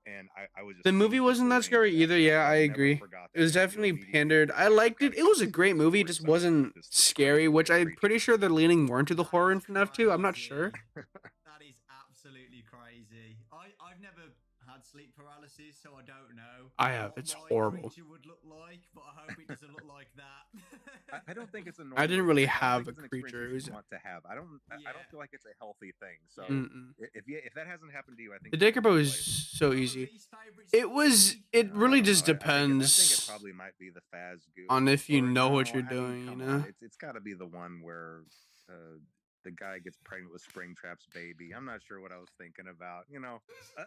And I was just the movie wasn't that scary either. Yeah, I agree. It was definitely pandered. I liked it. It was a great movie. It just wasn't scary, which I'm pretty sure they're leaning more into the horror in FNAF 2. I'm not sure. That is absolutely crazy. I've never had sleep paralysis, so I don't know. I have. It's horrible. Would look like, but I hope it doesn't look like that. I don't think it's a normal. I didn't really have a creature. It was want to have. I don't feel like it's a healthy thing. So if that hasn't happened to you, I think the Daycare was so easy. It was. It really just depends. I think it probably might be the Fazgoo on if you know what you're doing. You know, it's got to be the one where the guy gets pregnant with Springtrap's baby. I'm not sure what I was thinking about. You know,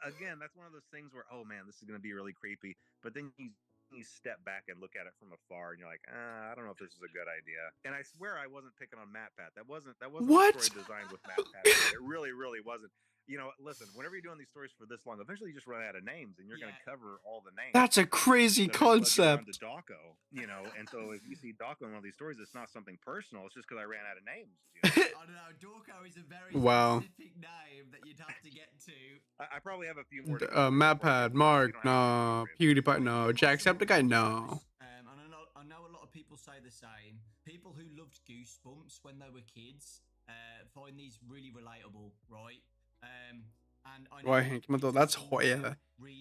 again, that's one of those things where, oh man, this is going to be really creepy. But then you step back and look at it from afar, and you're like, I don't know if this is a good idea. And I swear I wasn't picking on MatPat. That wasn't what? A story designed with MatPat. It really wasn't. You know, listen, whenever you're doing these stories for this long, eventually you just run out of names, and you're going to cover all the names. That's a crazy concept. To Dawko, you know, and so if you see Dawko in one of these stories, it's not something personal. It's just because I ran out of names. You know? I don't know. Dawko is a very specific name that you'd have to get to. I probably have a few more. MatPat, Mark, no. PewDiePie, no. Jacksepticeye, no. And I know a lot of people say the same. People who loved Goosebumps when they were kids find these really relatable, right? And I know that's yeah.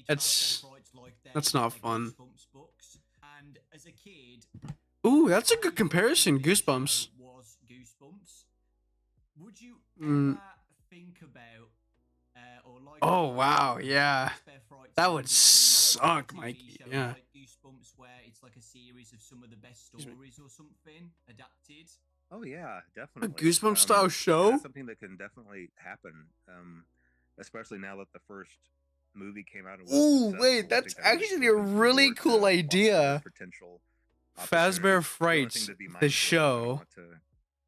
That's not fun. Books. And as a kid, ooh, that's a good comparison. Goosebumps. Was Goosebumps. Would you ever think about or like? Oh wow, yeah. That would suck, Mikey. Yeah. Like Goosebumps, where it's like a series of some of the best stories or something adapted. Oh yeah, definitely. A Goosebumps style show. That's something that can definitely happen. Especially now that the first movie came out. Ooh, wait, that's actually a really cool idea. Potential Fazbear Frights, the show. To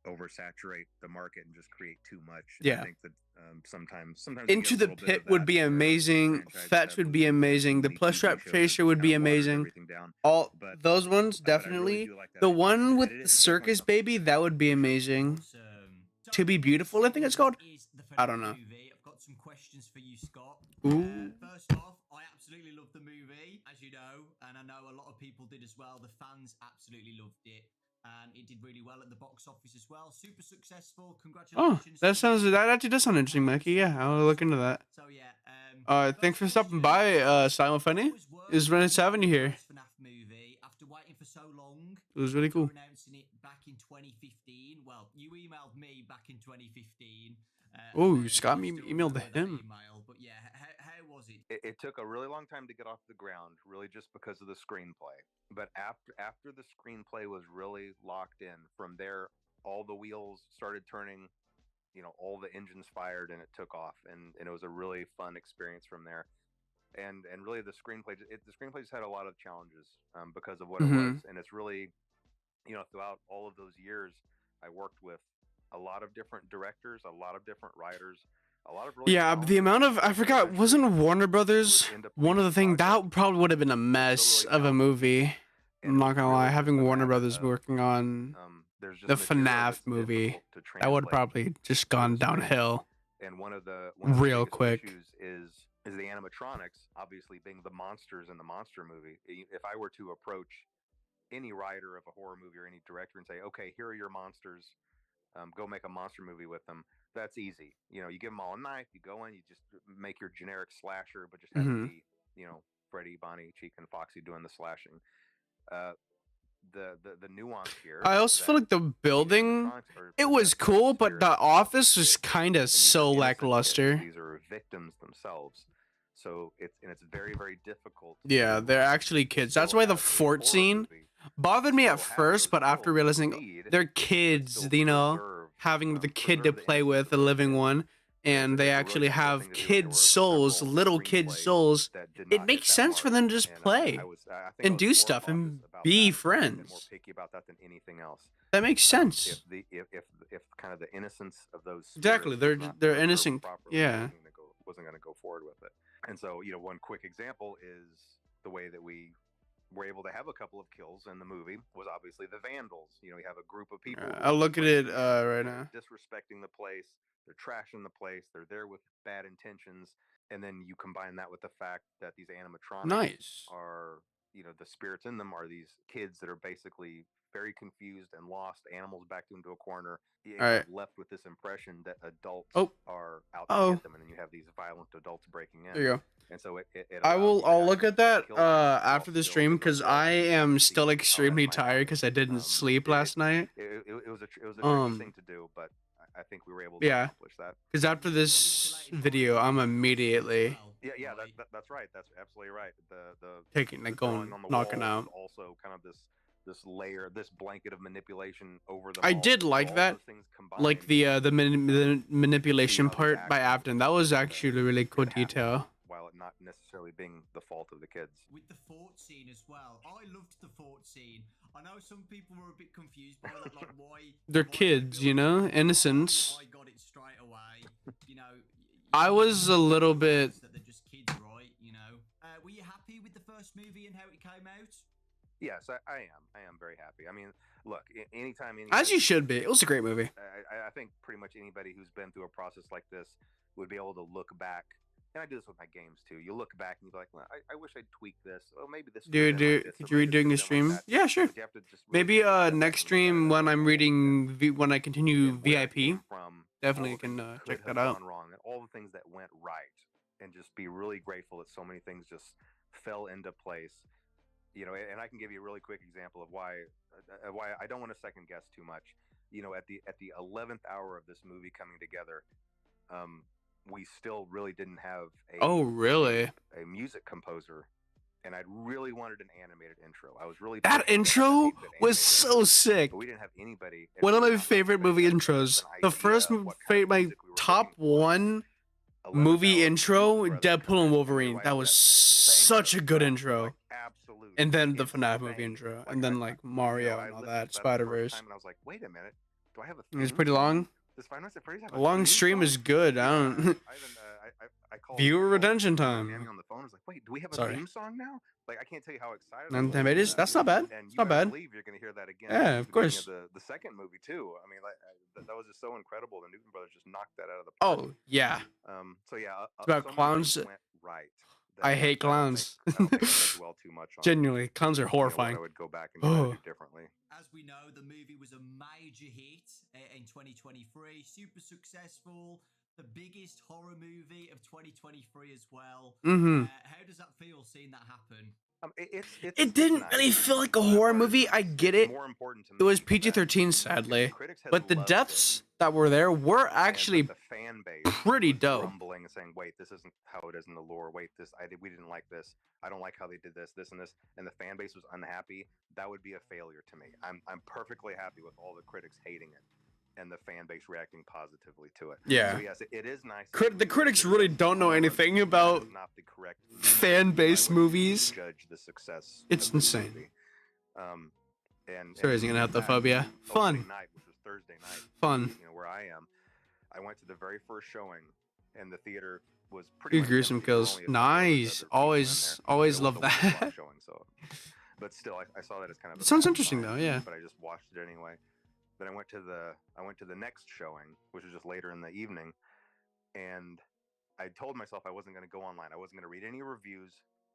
oversaturate the market and just create too much. Yeah. I think that sometimes Into the Pit would be amazing. Fetch would be amazing. The Plus Trap Chaser would be amazing. All those ones definitely. The one with the circus baby, that would be amazing. To Be Beautiful, I think it's called. I don't know. I've got some questions for you, Scott. Ooh. First off, I absolutely loved the movie, as you know, and I know a lot of people did as well. The fans absolutely loved it, and it did really well at the box office as well. Super successful. Congratulations. Oh, that actually does sound interesting, Mikey. Yeah, I'll look into that. So yeah. Thanks for stopping by, Silent Funny. Is Rennis having you here? FNAF movie after waiting for so long. It was really cool. Announcing it back in 2015. Well, you emailed me back in 2015. Oh, Scott emailed him. But yeah, how was it? It took a really long time to get off the ground, really just because of the screenplay. But after the screenplay was really locked in, from there, all the wheels started turning, you know, all the engines fired, and it took off. And it was a really fun experience from there. And really the screenplay just had a lot of challenges because of what it was. And it's really, you know, throughout all of those years, I worked with a lot of different directors, a lot of different writers, a lot of really Yeah, but the talented amount of I forgot eventually wasn't Warner would Brothers end up one of leading the thing projects. that probably would have been a mess really of a talented. movie. And I'm it not was gonna lie, really just having a Warner matter Brothers of working on there's just the material FNAF that's movie, difficult to that would translate probably just for gone the screen. downhill And one of the real biggest quick. issues is the animatronics, obviously being the monsters in the monster movie. If I were to approach any writer of a horror movie or any director and say, okay, here are your monsters, go make a monster movie with them, that's easy. You know, you give them all a knife, you go in, you just make your generic slasher, but just have it be, you know, Freddy, Bonnie, Chica, and Foxy doing the slashing. The nuance here. I also feel like the building, it was cool, but the office was kind of so lackluster. These are victims themselves, so it's very, very difficult. Yeah, they're actually kids. That's why the fort scene bothered me at first, but after realizing they're kids, you know, having the kid to play with, the living one, and they actually have kids' souls, little kids' souls, it makes sense for them to just play and do stuff and be friends. More picky about that than anything else. That makes sense. If kind of the innocence of those Exactly, they're innocent. Yeah. Wasn't going to go forward with it. And so, you know, one quick example is the way that we were able to have a couple of kills in the movie was obviously the vandals. You know, you have a group of people. I'll look at it right now. Disrespecting the place, they're trashing the place, they're there with bad intentions, and then you combine that with the fact that these animatronics are, you know, the spirits in them are these kids that are basically very confused and lost, animals backed into a corner. You're left with this impression that adults are out to get them, and then you have these violent adults breaking in. There you go. And so I'll look at that after the stream because I am still extremely tired because I didn't sleep last night. It was a tricky thing to do, but I think we were able to accomplish that. Because after this video, I'm immediately that's right. That's absolutely right. The taking the going knocking out. Also, kind of this layer, this blanket of manipulation over the. I did like that, like the manipulation part by Afton. That was actually a really cool detail. While it not necessarily being the fault of the kids. With the fort scene as well, I loved the fort scene. I know some people were a bit confused by that, like why they're kids, you know, innocence. I got it straight away. You know, I was a little bit. That they're just kids, right? You know, were you happy with the first movie and how it came out? Yes, I am. I am very happy. I mean, look, anytime. As you should be. It was a great movie. I think pretty much anybody who's been through a process like this would be able to look back. And I do this with my games too. You look back and you're like, well, I wish I'd tweak this. Oh, maybe this. Dude, could you redoing the stream? Yeah, sure. Maybe next stream when I'm reading when I continue VIP, definitely can check that out. Wrong, and all the things that went right, and just be really grateful that so many things just fell into place. You know, and I can give you a really quick example of why I don't want to second guess too much. You know, at the 11th hour of this movie coming together, we still really didn't have a music composer, and I really wanted an animated intro. I was really that intro was so sick. But we didn't have anybody. One of my favorite movie intros. The first my top one movie intro, Deadpool and Wolverine. That was such a good intro. And then the FNAF movie intro, and then like Mario and all that, Spider-Verse. And I was like, wait a minute, do I have a theme? It's pretty long. A long stream is good. I don't. Viewer retention time. On the phone, I was like, wait, do we have a theme song now? Like, I can't tell you how excited. And that's not bad. It's not bad. You're gonna hear that again. Yeah, of course. The second movie too. I mean, like that was just so incredible. The Newton brothers just knocked that out of the park. Oh yeah. So yeah. It's about clowns. Went right. I hate clowns. I don't think dwell too much on genuinely, clowns are horrifying. I would go back and do differently. As we know, the movie was a major hit in 2023, super successful, the biggest horror movie of 2023 as well. How does that feel seeing that happen? It didn't really feel like a horror movie. I get it. It was PG-13, sadly, but the deaths that were there were actually pretty dope. Rumbling and saying, "Wait, this isn't how it is in the lore. Wait, we didn't like this. I don't like how they did this, and this." And the fan base was unhappy. That would be a failure to me. I'm perfectly happy with all the critics hating it and the fan base reacting positively to it. Yeah. So yes, it is nice. The critics really don't know anything about fan-based movies. Judge the success. It's insane. So he's gonna have the phobia. Fun. Night, which was Thursday night. Fun. You know where I am. I went to the very first showing and the theater was pretty Few much gruesome empty. There were kills. only a few other Nice. people in Always there. always It was love a 1 o'clock that. showing, so. But still, I saw that as kind of It a sounds bad interesting sign, though, yeah. But I just watched it anyway. Then I went to the next showing, which was just later in the evening, and I told myself I wasn't going to go online. I wasn't going to read any reviews.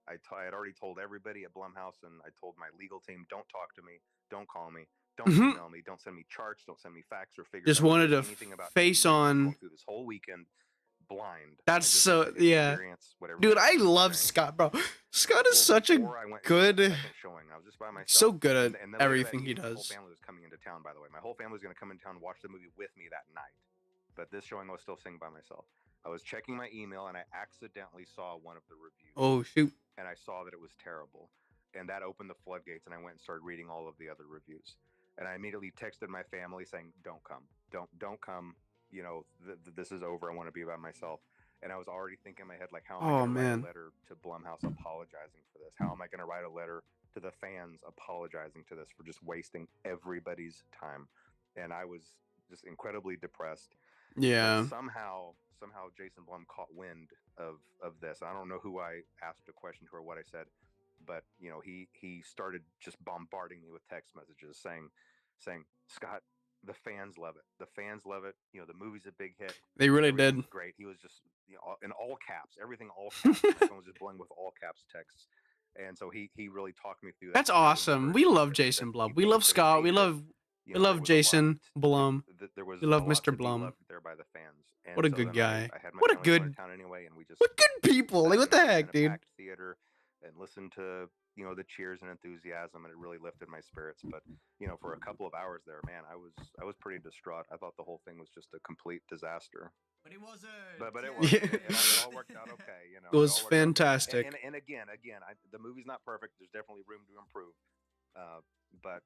I had already told everybody at Blumhouse, and I told my legal team, don't talk to me, don't call me, don't Mhm. email me, don't send me charts, don't send me facts or figures. Just I don't wanted know to anything about face movies. I'm on. going through this whole weekend blind. That's I just so wanted to yeah. experience what Dude, everybody I else was love experiencing. Scott, bro. Scott is Well, such a before I went to good, the second showing, I was just by myself. so good at and then later that everything he evening, my whole does. family was coming into town, by the way. My whole family was going to come into town and watch the movie with me that night. But this showing, I was still sitting by myself. I was checking my email, and I accidentally saw one of the reviews. Oh shoot. And I saw that it was terrible. And that opened the floodgates, and I went and started reading all of the other reviews. And I immediately texted my family saying, don't come. Don't come. You know, this is over. I want to be by myself. And I was already thinking in my head, like, how am I Oh going to write man. a letter to Blumhouse apologizing for this? How am I going to write a letter to the fans apologizing to this for just wasting everybody's time? And I was just incredibly depressed. Yeah. But somehow Jason Blum caught wind of this. I don't know who I asked a question to or what I said, but you know, he started just bombarding me with text messages saying, Scott, the fans love it. The fans love it. You know, the movie's a big hit. They really Everything's did. great. He was just, you know, in all caps, everything all caps. My phone was just blowing with all caps texts. And so he really talked me through that. That's awesome. We love Jason Blum. We love Scott. We love Jason Blum. There was We love a lot Mr. to be Blum. loved there by the fans. And What a so good then guy. I had my What a family come good into town anyway, and we just what good people. sat Like what the in heck, a dude? packed theater and listened to, you know, the cheers and enthusiasm, and it really lifted my spirits. But you know, for a couple of hours there, man, I was pretty distraught. I thought the whole thing was just a complete disaster. But it wasn't. But it Yeah. was. Yeah. It all worked out okay. You know, It was all worked out okay. fantastic. And again, the movie's not perfect. There's definitely room to improve. But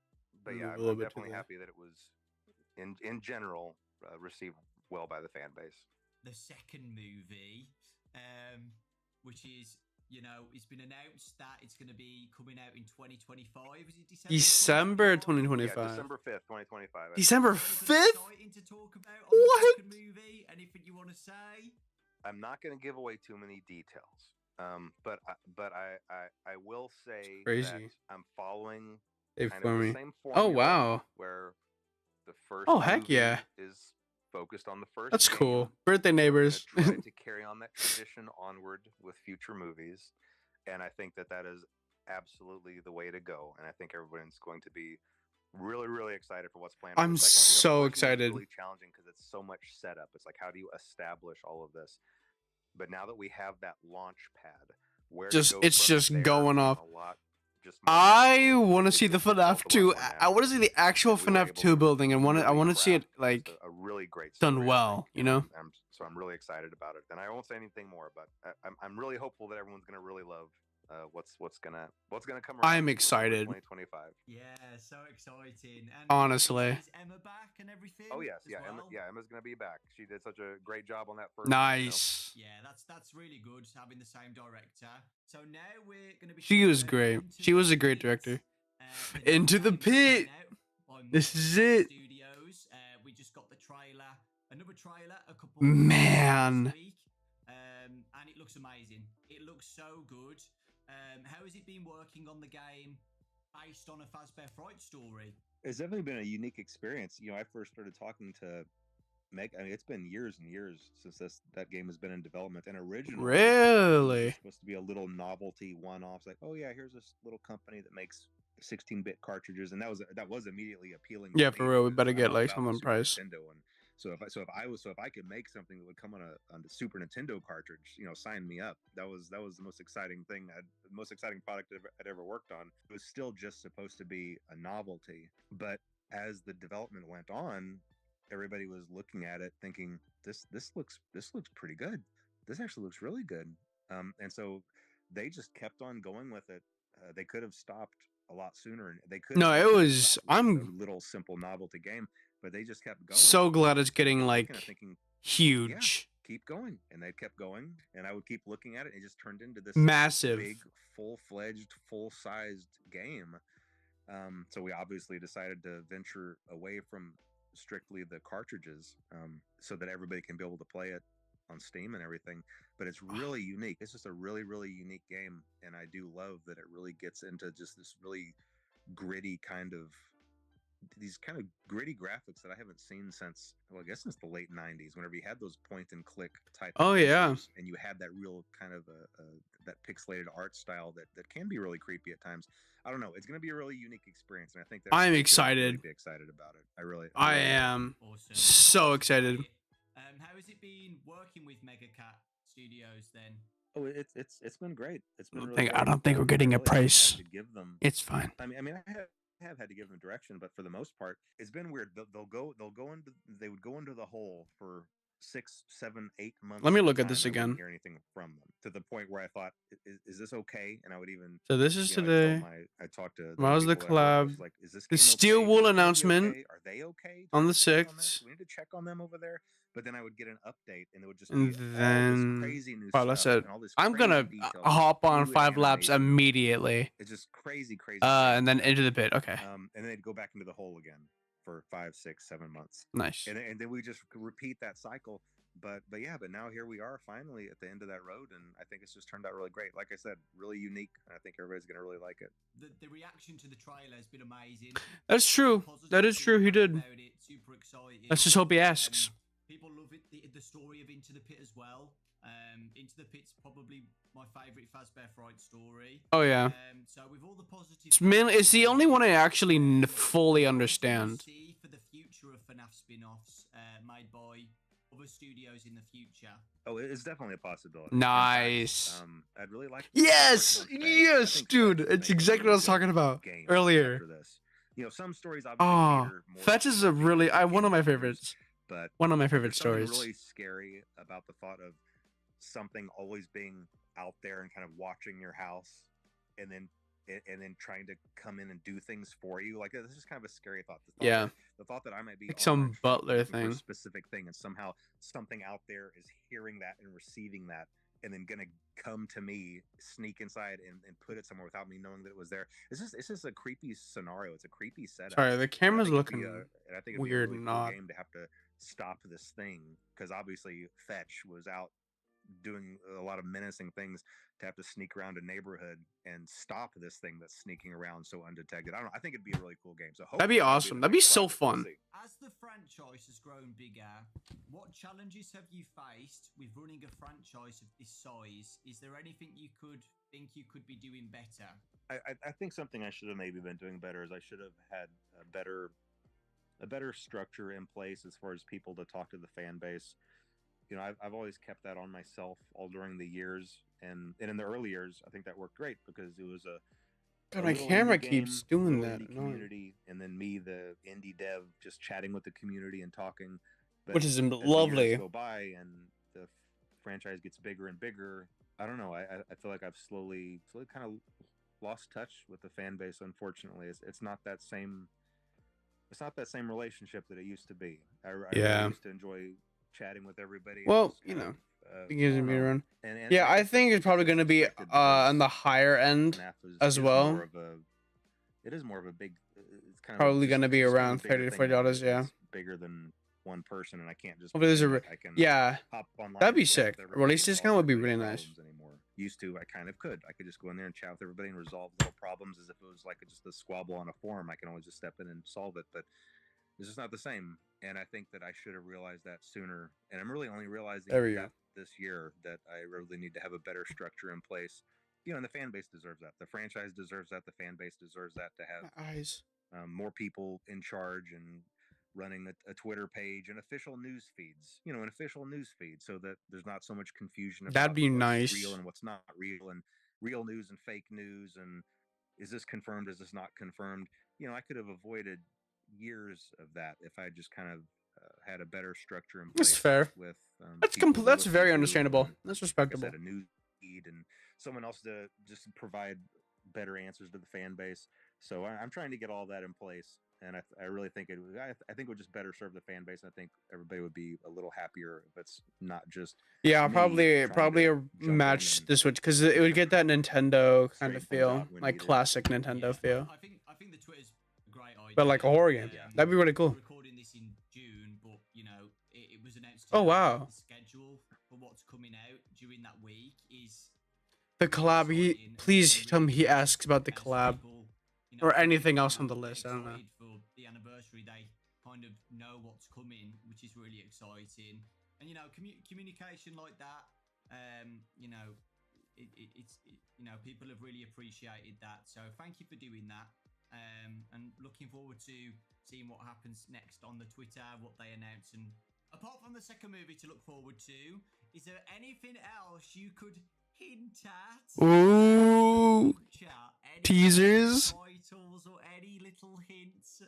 yeah, Move a little I'm bit to definitely the- happy that it was in general received well by the fan base. The second movie, which is, you know, it's been announced that it's going to be coming out in 2025. Is it December 2025? 2025. Yeah, December 5th, 2025. December Anything 5th? exciting to talk about on What? the second movie? Anything you want to say? I'm not going to give away too many details. But I will say that Crazy. I'm following Hey, kind for of the me. same Oh formula wow. where the first Oh heck movie yeah. is focused on the first That's game. cool. Birthday We're gonna neighbors. try to carry on that tradition onward with future movies, and I think that is absolutely the way to go. And I think everyone's going to be really excited for what's planned. For I'm the second one. so The first one was excited. really challenging because it's so much setup. It's like, how do you establish all of this? But now that we have that launch pad, where to Just go it's from just there going is off. a lot just more I natural. want to It see the just felt a FNAF lot 2. more I want to see the actual natural. And we were FNAF able 2 to building. I want to see it craft like just a really great done story, I well, think, you know? so I'm really excited about it. And I won't say anything more, but I'm really hopeful that everyone's gonna really love what's gonna come around. I'm in excited. 2025. Yeah, so exciting. And Honestly. is Emma back and everything? Oh yes, as yeah, well? Emma's gonna be back. She did such a great job on that first. Nice. Yeah, that's really good having the same director. So now we're going to be. She talking was about great. Into She the was a great Pit, director. the Into the game that's coming Pit. out by This is Moonlight it. Studios. We just got the trailer, another trailer, a couple. Man. This week, and it looks amazing. It looks so good. How has it been working on the game based on a Fazbear Fright story? It's definitely been a unique experience. You know, I first started talking to Meg. I mean, it's been years and years since that game has been in development. And originally, Really? it was supposed to be a little novelty one-off. Like, oh yeah, here's this little company that makes 16-bit cartridges, and that was immediately appealing. Yeah, to for me real. We because better I'm get all like about some the on Super price. Nintendo, and so if I could make something that would come on the Super Nintendo cartridge, you know, sign me up. That was the most exciting thing. The most exciting product I'd ever worked on. It was still just supposed to be a novelty, but as the development went on, everybody was looking at it thinking this looks pretty good. This actually looks really good. And so they just kept on going with it. They could have stopped a lot sooner, and they could. No, they it could have was. stopped with I'm a little simple novelty game, but they just kept going. so glad it's And getting I kept like kinda thinking, huge, keep going, and they kept going, and I would keep looking at it, and it just turned into this massive. big, full-fledged, full-sized game. So we obviously decided to venture away from strictly the cartridges, so that everybody can be able to play it on Steam and everything. But it's really unique. It's just a really, really unique game, and I do love that it really gets into just this really gritty kind of these kind of gritty graphics that I haven't seen since, well, I guess since the late '90s. Whenever you had those point and click type Oh yeah, adventures, and you had that real kind of that pixelated art style that can be really creepy at times. I don't know. It's going to be a really unique experience, and I think that I'm people should excited. Really be excited about it. I really am Awesome. so excited. How has it been working with Megacat Studios then? Oh, it's been great. It's been really I great. don't think we're getting a really haven't had price. to give them. It's fine. I mean, I have had to give them direction, but for the most part, it's been weird. They would go into the hole for 6, 7, 8 months. Let me at a look at time, this and I wouldn't again. hear anything from them, to the point where I thought, is this okay? And I would even, So this is you know, today. I talked to Tomorrow's the people at work. I was collab. like, is this The game Steel okay? Wool Is this gonna be announcement okay? Are they okay? on the Do we need to check on this? 6th. Do we need to check on them over there? But then I would get an update, and it would just And be all this then, crazy new well, let's stuff say, and all this I'm crazy gonna detail, hop on new 5 laps animation. immediately. It's just crazy, crazy. And then stuff. into the pit. Okay, And then they'd go back into the hole again for 5, 6, 7 months, nice. and then we just repeat that cycle. But yeah, but now here we are finally at the end of that road, and I think it's just turned out really great. Like I said, really unique, and I think everybody's gonna really like it. The reaction to the trailer has been amazing. That's true. That is true. He did. About it, super excited. Let's just hope he asks. People love it. The story of Into the Pit as well. Into the Pit's probably my favourite Fazbear Fright story. Oh yeah. So with all the positive, It's the only one I actually fully understand. See for the future of FNAF spin-offs made by other studios in the future. Oh, it's definitely a possibility. Nice. In fact, I'd really like. Yes, I yes, think dude. Fetch is It's making a exactly what I was really talking good about game earlier. after this. You know, some stories obviously Oh, cater more Fetch to is a really one of my gamers, favorites. but One of my favorite there's something stories. really scary about the thought of something always being out there and kind of watching your house, and then trying to come in and do things for you. Like, this is kind of a scary thought. Yeah. The thought that I might be Like on some my street butler looking for thing. a specific thing, and somehow something out there is hearing that and receiving that, and then gonna come to me, sneak inside and put it somewhere without me knowing that it was there. It's just a creepy scenario. It's a creepy setup. Sorry, the camera's And I think looking it'd be a weird really and cool odd. game to have to stop this thing, because obviously Fetch was out doing a lot of menacing things, to have to sneak around a neighborhood and stop this thing that's sneaking around so undetected. I don't know. I think it'd be a really cool game. So That'd be hopefully awesome. the That'd be next so project. We'll fun. see. As the franchise has grown bigger, what challenges have you faced with running a franchise of this size? Is there anything you think you could be doing better? I think something I should have maybe been doing better is I should have had a better structure in place as far as people to talk to the fan base. You know, I've always kept that on myself all during the years, and in the early years, I think that worked great because it was God, a my little camera indie keeps game, doing little that. indie Annoying. community, and then me, the indie dev, just chatting with the community and talking. But Which is as the lovely. years go by and the franchise gets bigger and bigger, I don't know. I feel like I've slowly kind of lost touch with the fan base. Unfortunately, it's not that same. It's not that same relationship that it used to be. I Yeah. really used to enjoy chatting with everybody. Well, just you kind know, of, it gives I don't me a know. run. And Yeah, I guess think that's it's probably just going to be expected because on the higher end FNAF as is well. more of a. It is more of a big. It's kind of Probably going to be just around bigger $30 to thing now $40. that Yeah. it's bigger than one person, and I can't just. Hopefully there's a pretend like I can yeah. hop online That'd be and chat sick. with everybody Release and discount solve would be everybody's really nice. problems anymore. Used to, I kind of could. I could just go in there and chat with everybody and resolve little problems as if it was like just a squabble on a forum. I can always just step in and solve it, but it's just not the same. And I think that I should have realized that sooner. And I'm really only realizing There we go. that this year, that I really need to have a better structure in place. You know, and the fan base deserves that. The franchise deserves that. The fan base deserves that, to have My eyes. more people in charge and running a Twitter page and official news feeds. You know, an official news feed, so that there's not so much confusion about That'd be what's nice. real and what's not real, and real news and fake news, and is this confirmed, is this not confirmed. You know, I could have avoided years of that if I just kind of had a better structure in place. That's fair. With That's people to That's listen very to, understandable. and, That's like I respectable. said, a news feed and someone else to just provide better answers to the fan base. So I'm trying to get all that in place, and I really think I think it would just better serve the fan base. And I think everybody would be a little happier if it's not just Yeah, me probably trying to a jump in match and the Switch because it would get that Nintendo kind of straighten things feel, out when like needed. classic Nintendo Yeah, feel. I think the Twitter's a great idea. But like a horror game. Yeah. That'd be really cool. We're recording this in June, but you know, it was announced. Oh, today wow. The schedule for what coming out during that week is The collab. He exciting and please really tell me he good. asks about the So collab people, or anything you else on know, the list. I don't know. excited for the anniversary. They kind of know what's coming, which is really exciting. And communication like that, people have really appreciated that. So thank you for doing that. And looking forward to seeing what happens next on the Twitter, what they announce. And apart from the second movie to look forward to, is there anything else you could hint at? Ooh, Any teasers. titles or any little hints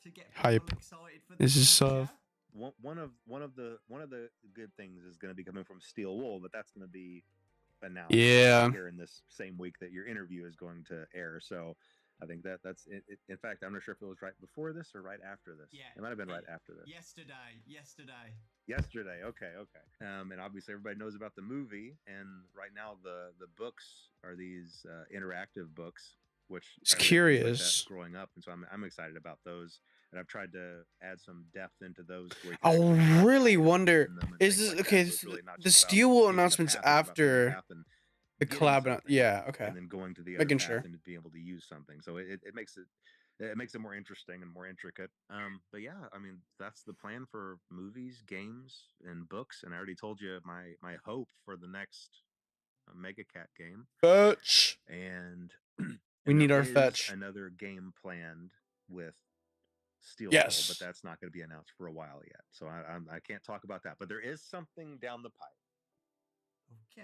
to get people Hype. excited for the This is future? so. One of the good things is going to be coming from Steel Wool, but that's going to be announced Yeah. here in this same week that your interview is going to air. So I think that's it. In fact, I'm not sure if it was right before this or right after this. Yeah, it might have been right after this. Yesterday. Okay. And obviously everybody knows about the movie, and right now the books are these interactive books, which It's I really curious. enjoyed that growing up, and so I'm excited about those. And I've tried to add some depth into those. Where you can I actually really wonder. in them and Is things this like that. okay? So it's really not The just about Steel Wool picking a announcements path, it's about picking a after path and the getting collab. something, Yeah. Okay. and then going to the other Making path sure. and being able to use something. So it makes it more interesting and more intricate. But yeah, I mean that's the plan for movies, games, and books. And I already told you my hope for the next Mega Cat game. Fetch. And We and need there our is fetch. another game planned with Steel Wool, but Yes. that's not going to be announced for a while yet. So I can't talk about that. But there is something down the pipe. Okay.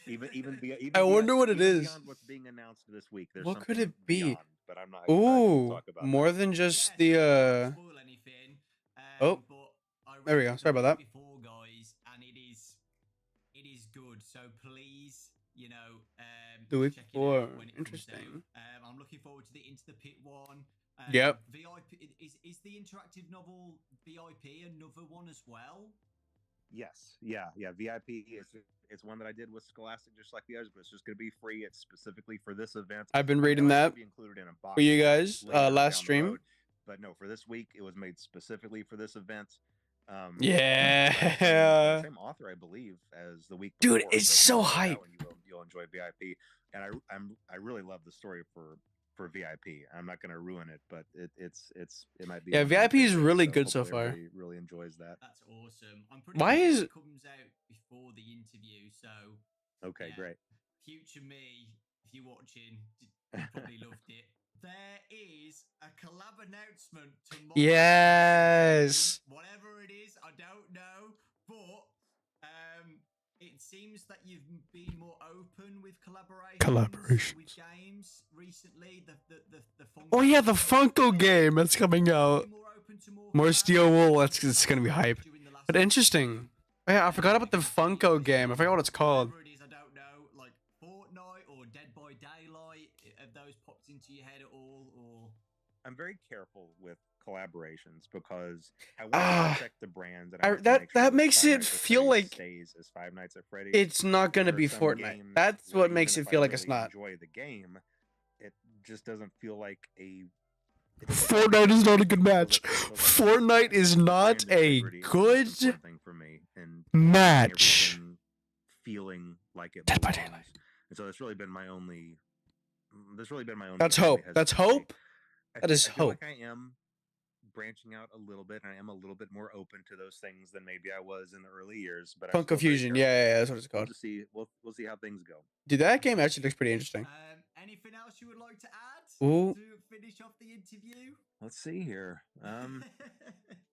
Even I wonder what it even is. beyond what's being announced this week. There's What could something it be? beyond, but I'm not excited to Ooh, talk about more that. than just Yeah, so I the. won't spoil anything. Oh, But I there we read go. the Sorry about week that. before, guys, and it is good. So please, The week check it before. out when it comes Interesting. out. I'm looking forward to the Into the Pit one. Yep. VIP is the interactive novel VIP another one as well? Yes, yeah. VIP is it's one that I did with Scholastic, just like the others, but it's just going to be free. It's specifically for this event. I've been I mean, reading it'll that actually be included in a box for you guys later last down the stream. road. But no, for this week, it was made specifically for this event. Yeah. The same author, I believe, as the week before. Dude, it's if you so check that hype. one, you'll enjoy VIP, and I really love the story for VIP. I'm not going to ruin it, but it might be. Yeah, one of my VIP is favorites, really so good so hopefully far. everybody really enjoys that. That's awesome. I'm pretty Why sure is- it comes out before the interview, so Okay, yeah. great. Future me, if you're watching, you probably loved it. There is a collab announcement tomorrow. Yes. Whatever it is, I don't know, but it seems that you've been more open with collaborations with games recently. The Funko Oh yeah, the Funko game that's coming out. More Steel Wool. It's gonna be hype. But interesting. Oh, yeah, I forgot about the Funko game. I forgot what it's called. Whatever it is, I don't know. Like Fortnite or Dead by Daylight. Have those popped into your head at all? Or I'm very careful with collaborations because I want to protect the brand, and I want to that make sure that makes Five it Nights at feel Freddy's like stays as Five Nights at Freddy's. it's not gonna There are be some Fortnite. games That's where what makes even it if feel I like it's really not. enjoy the game, it just doesn't feel like a. Fortnite is not a good match. It feels like Fortnite is the not brand a integrity is the most good important thing for me, and match. everything feeling like it Dead by belongs. Daylight. And so that's really been my only. That's really been my only. That's only hope. That's hesitancy. hope. That is I feel hope. like I am branching out a little bit, and I am a little bit more open to those things than maybe I was in the early years. But I'm Funko still very Fusion. careful. Yeah, that's what it's We'll called. just see. We'll see how things go. Dude, that game actually looks pretty interesting. Anything else you would like to add Ooh. to finish off the interview? Let's see here.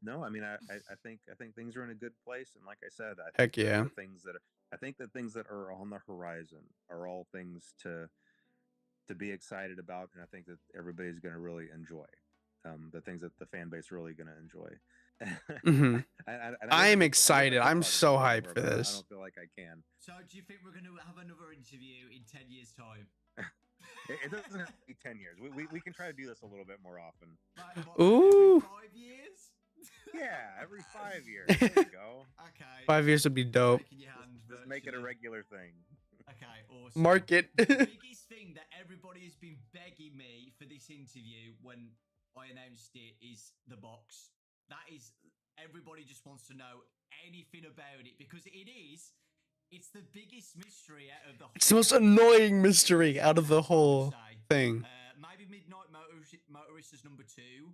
No, I mean, I think things are in a good place, and like I said, I think Heck yeah. the things that are on the horizon are all things to be excited about, and I think that everybody's going to really enjoy. The things that the fan base really going to enjoy. Mm-hmm. I'm I excited. wish I could I'm talk so about it hyped more, for but this. I don't feel like I can. So, do you think we're going to have another interview in 10 years' time? It doesn't have to be 10 years. We can try to do this a little bit more often. Like, Ooh. every 5 years? Yeah, every 5 years. There you go. Okay. 5 years would be dope. Shaking your hand Just make it a virtually. regular thing. Okay, awesome. Mark it. The biggest thing that everybody has been begging me for this interview when I announced it is the box. That is, everybody just wants to know anything about it because it is It's the biggest mystery out of the whole. It's the most annoying mystery out of the whole thing. Maybe Midnight Motorist is number 2.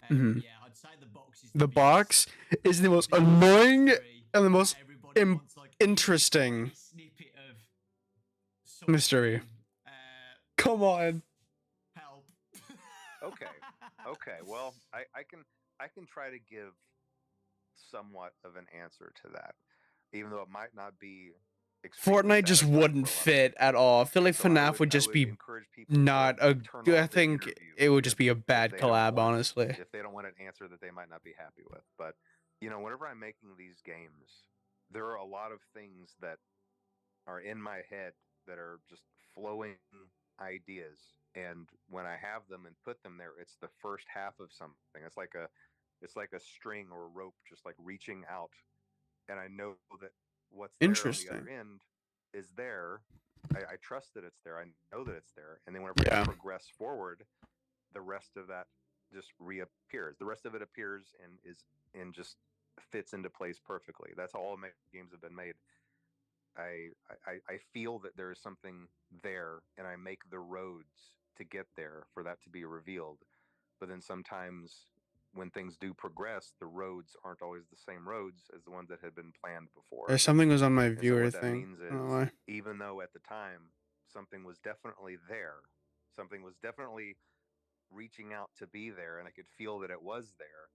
Mhm. Yeah, I'd say the box is The biggest. box is the most biggest annoying mystery. and the most Everybody wants, like, interesting a snippet of something. mystery. Come on. Help. Okay. Well, I can try to give somewhat of an answer to that, even though it might not be. Fortnite just wouldn't fit at all. I feel like So FNAF would just be encourage people to not a turn good. off I the think interview it would just if- be a if bad they don't collab, want- honestly. If they don't want an answer that they might not be happy with. But, whenever I'm making these games, there are a lot of things that are in my head that are just flowing ideas. And when I have them and put them there, it's the first half of something. It's like a string or a rope just like reaching out. And I know that what's there on the Interesting. other end is there. I trust that it's there. I know that it's there. And then whenever Yeah. I progress forward, the rest of that just reappears. The rest of it appears and just fits into place perfectly. That's how all my games have been made. I feel that there is something there, and I make the roads to get there for that to be revealed. But then sometimes when things do progress, the roads aren't always the same roads as the ones that had been planned before. Something was on my And so viewer what that thing. means I don't know is, why. even though at the time something was definitely there, something was definitely reaching out to be there, and I could feel that it was there,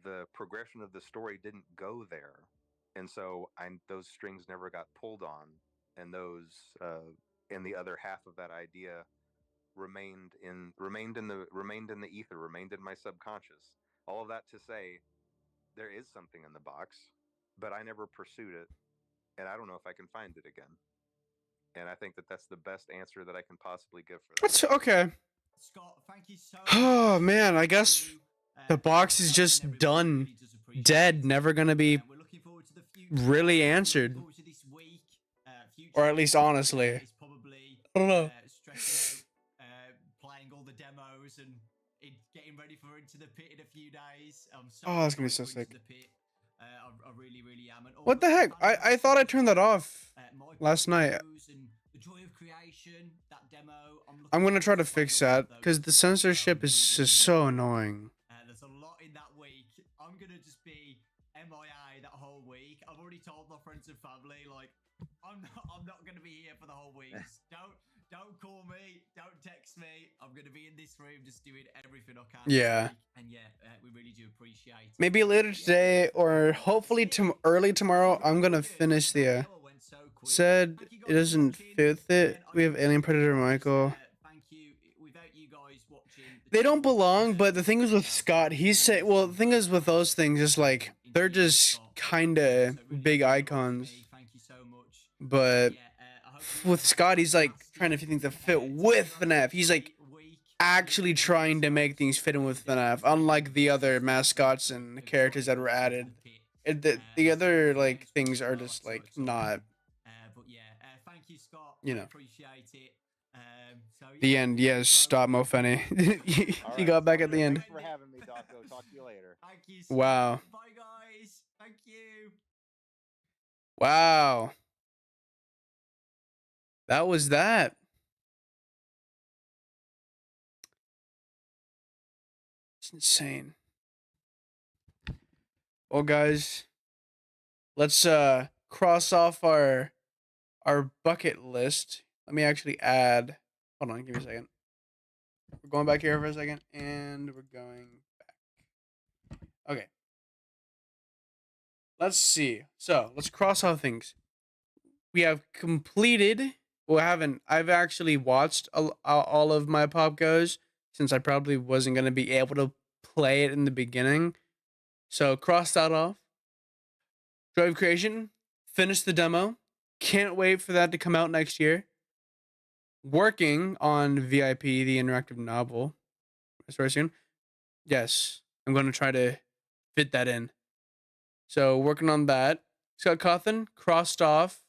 the progression of the story didn't go there. And so those strings never got pulled on, and and the other half of that idea remained in the ether, remained in my subconscious. All of that to say, there is something in the box, but I never pursued it, and I don't know if I can find it again. And I think that that's the best answer that I can possibly give for that. That's okay. Scott, thank you so Oh much. man, I guess the box is just done, dead, never gonna be We're looking forward to the future. really We're answered. looking forward to this week. Or at least honestly. It's probably I don't know. stressing out, playing all the demos and getting ready for Into the Pit in a few days. I'm so Oh, that's gonna be excited so for Into sick. the Pit. I really, really am. And What the heck? I thought I turned that off last night. And the Joy of Creation, that demo. I'm gonna try to fix that because the censorship is just so annoying. There's a lot in that week. I'm gonna just be MIA that whole week. I've already told my friends and family, like, I'm not gonna be here for the whole week. Don't call me. Don't text me. I'm gonna be in this room just doing everything I can. Yeah. And yeah, we really do appreciate it. Maybe later today or hopefully early tomorrow. I'm gonna finish the. Said it doesn't fit with it. We have Alien Predator Michael. Thank you. Without you guys watching, They don't belong, but the thing is with Scott, he's say well, the thing is with those things is like they're just kinda big icons. Thank you so much. But with Scott, he's like trying to think to fit with FNAF. He's like actually trying to make things fit in with FNAF, unlike the other mascots and characters that were added. The other like things are just like not. But yeah, thank you, Scott. You know. Appreciate it. So The yeah, end, yes, stop Mofenny. He got back at the end. Thanks for having me, Dawko. Talk to you later. Thank you, Scott. Wow. Bye, guys. Thank you. Wow. That was that. It's insane. Well, guys, let's cross off our bucket list. Let me actually add. Hold on, give me a second. We're going back here for a second, and we're going back. Okay. Let's see. So let's cross off things. We have completed. Well, I've actually watched all of my Pop Goes since I probably wasn't gonna be able to play it in the beginning. So cross that off. Joy of Creation. Finished the demo. Can't wait for that to come out next year. Working on VIP, the interactive novel. That's very soon. Yes, I'm going to try to fit that in. So working on that. Scott Cawthon, crossed off.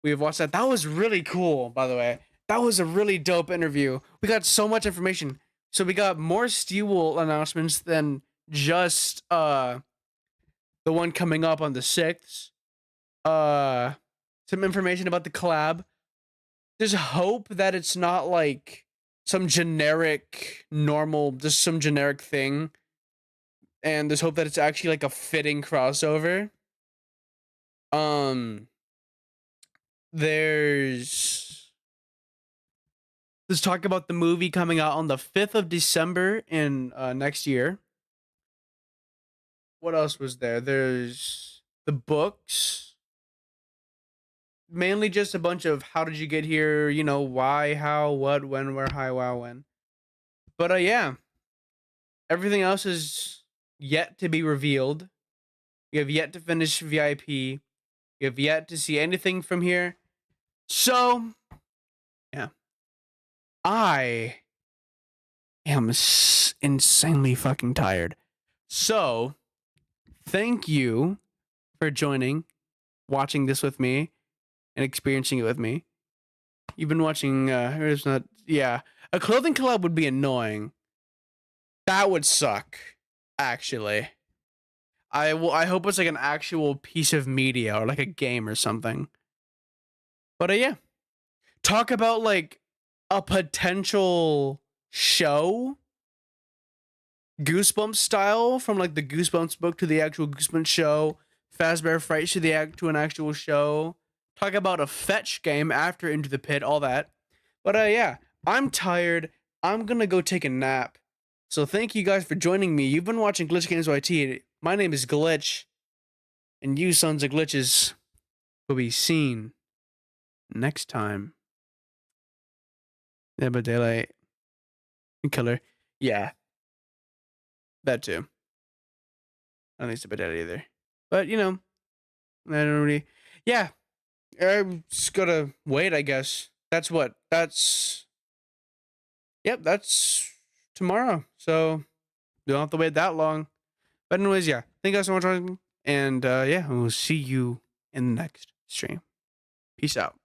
We have watched that. That was really cool, by the way. That was a really dope interview. We got so much information. So we got more Steelwool announcements than just the one coming up on the 6th. some information about the collab. There's hope that it's not like some generic normal, just some generic thing. And there's hope that it's actually like a fitting crossover. There's talk about the movie coming out on the 5th of December in next year. What else was there? There's the books. Mainly just a bunch of how did you get here, you know, why, how, what, when, where, how, when. But yeah. Everything else is yet to be revealed. You have yet to finish VIP. You have yet to see anything from here. So, yeah. I am insanely fucking tired. So, thank you for joining, watching this with me, and experiencing it with me. You've been watching, it's not, yeah. A clothing collab would be annoying. That would suck, actually. I hope it's like an actual piece of media or like a game or something. But yeah. Talk about like a potential show. Goosebumps style, from like the Goosebumps book to the actual Goosebumps show. Fazbear Fright to an actual show. Talk about a fetch game after Into the Pit, all that. But yeah, I'm tired. I'm gonna go take a nap. So thank you guys for joining me. You've been watching Glitch Games YT. My name is Glitch, and you sons of glitches will be seen next time. Yeah, but daylight and killer. Yeah, that too. I don't think it's about that either. But you know, I don't really. Yeah, I'm just gotta wait. I guess that's what. Yep, that's tomorrow. So you don't have to wait that long. But anyways, yeah. Thank you guys so much for watching. And yeah, we'll see you in the next stream. Peace out.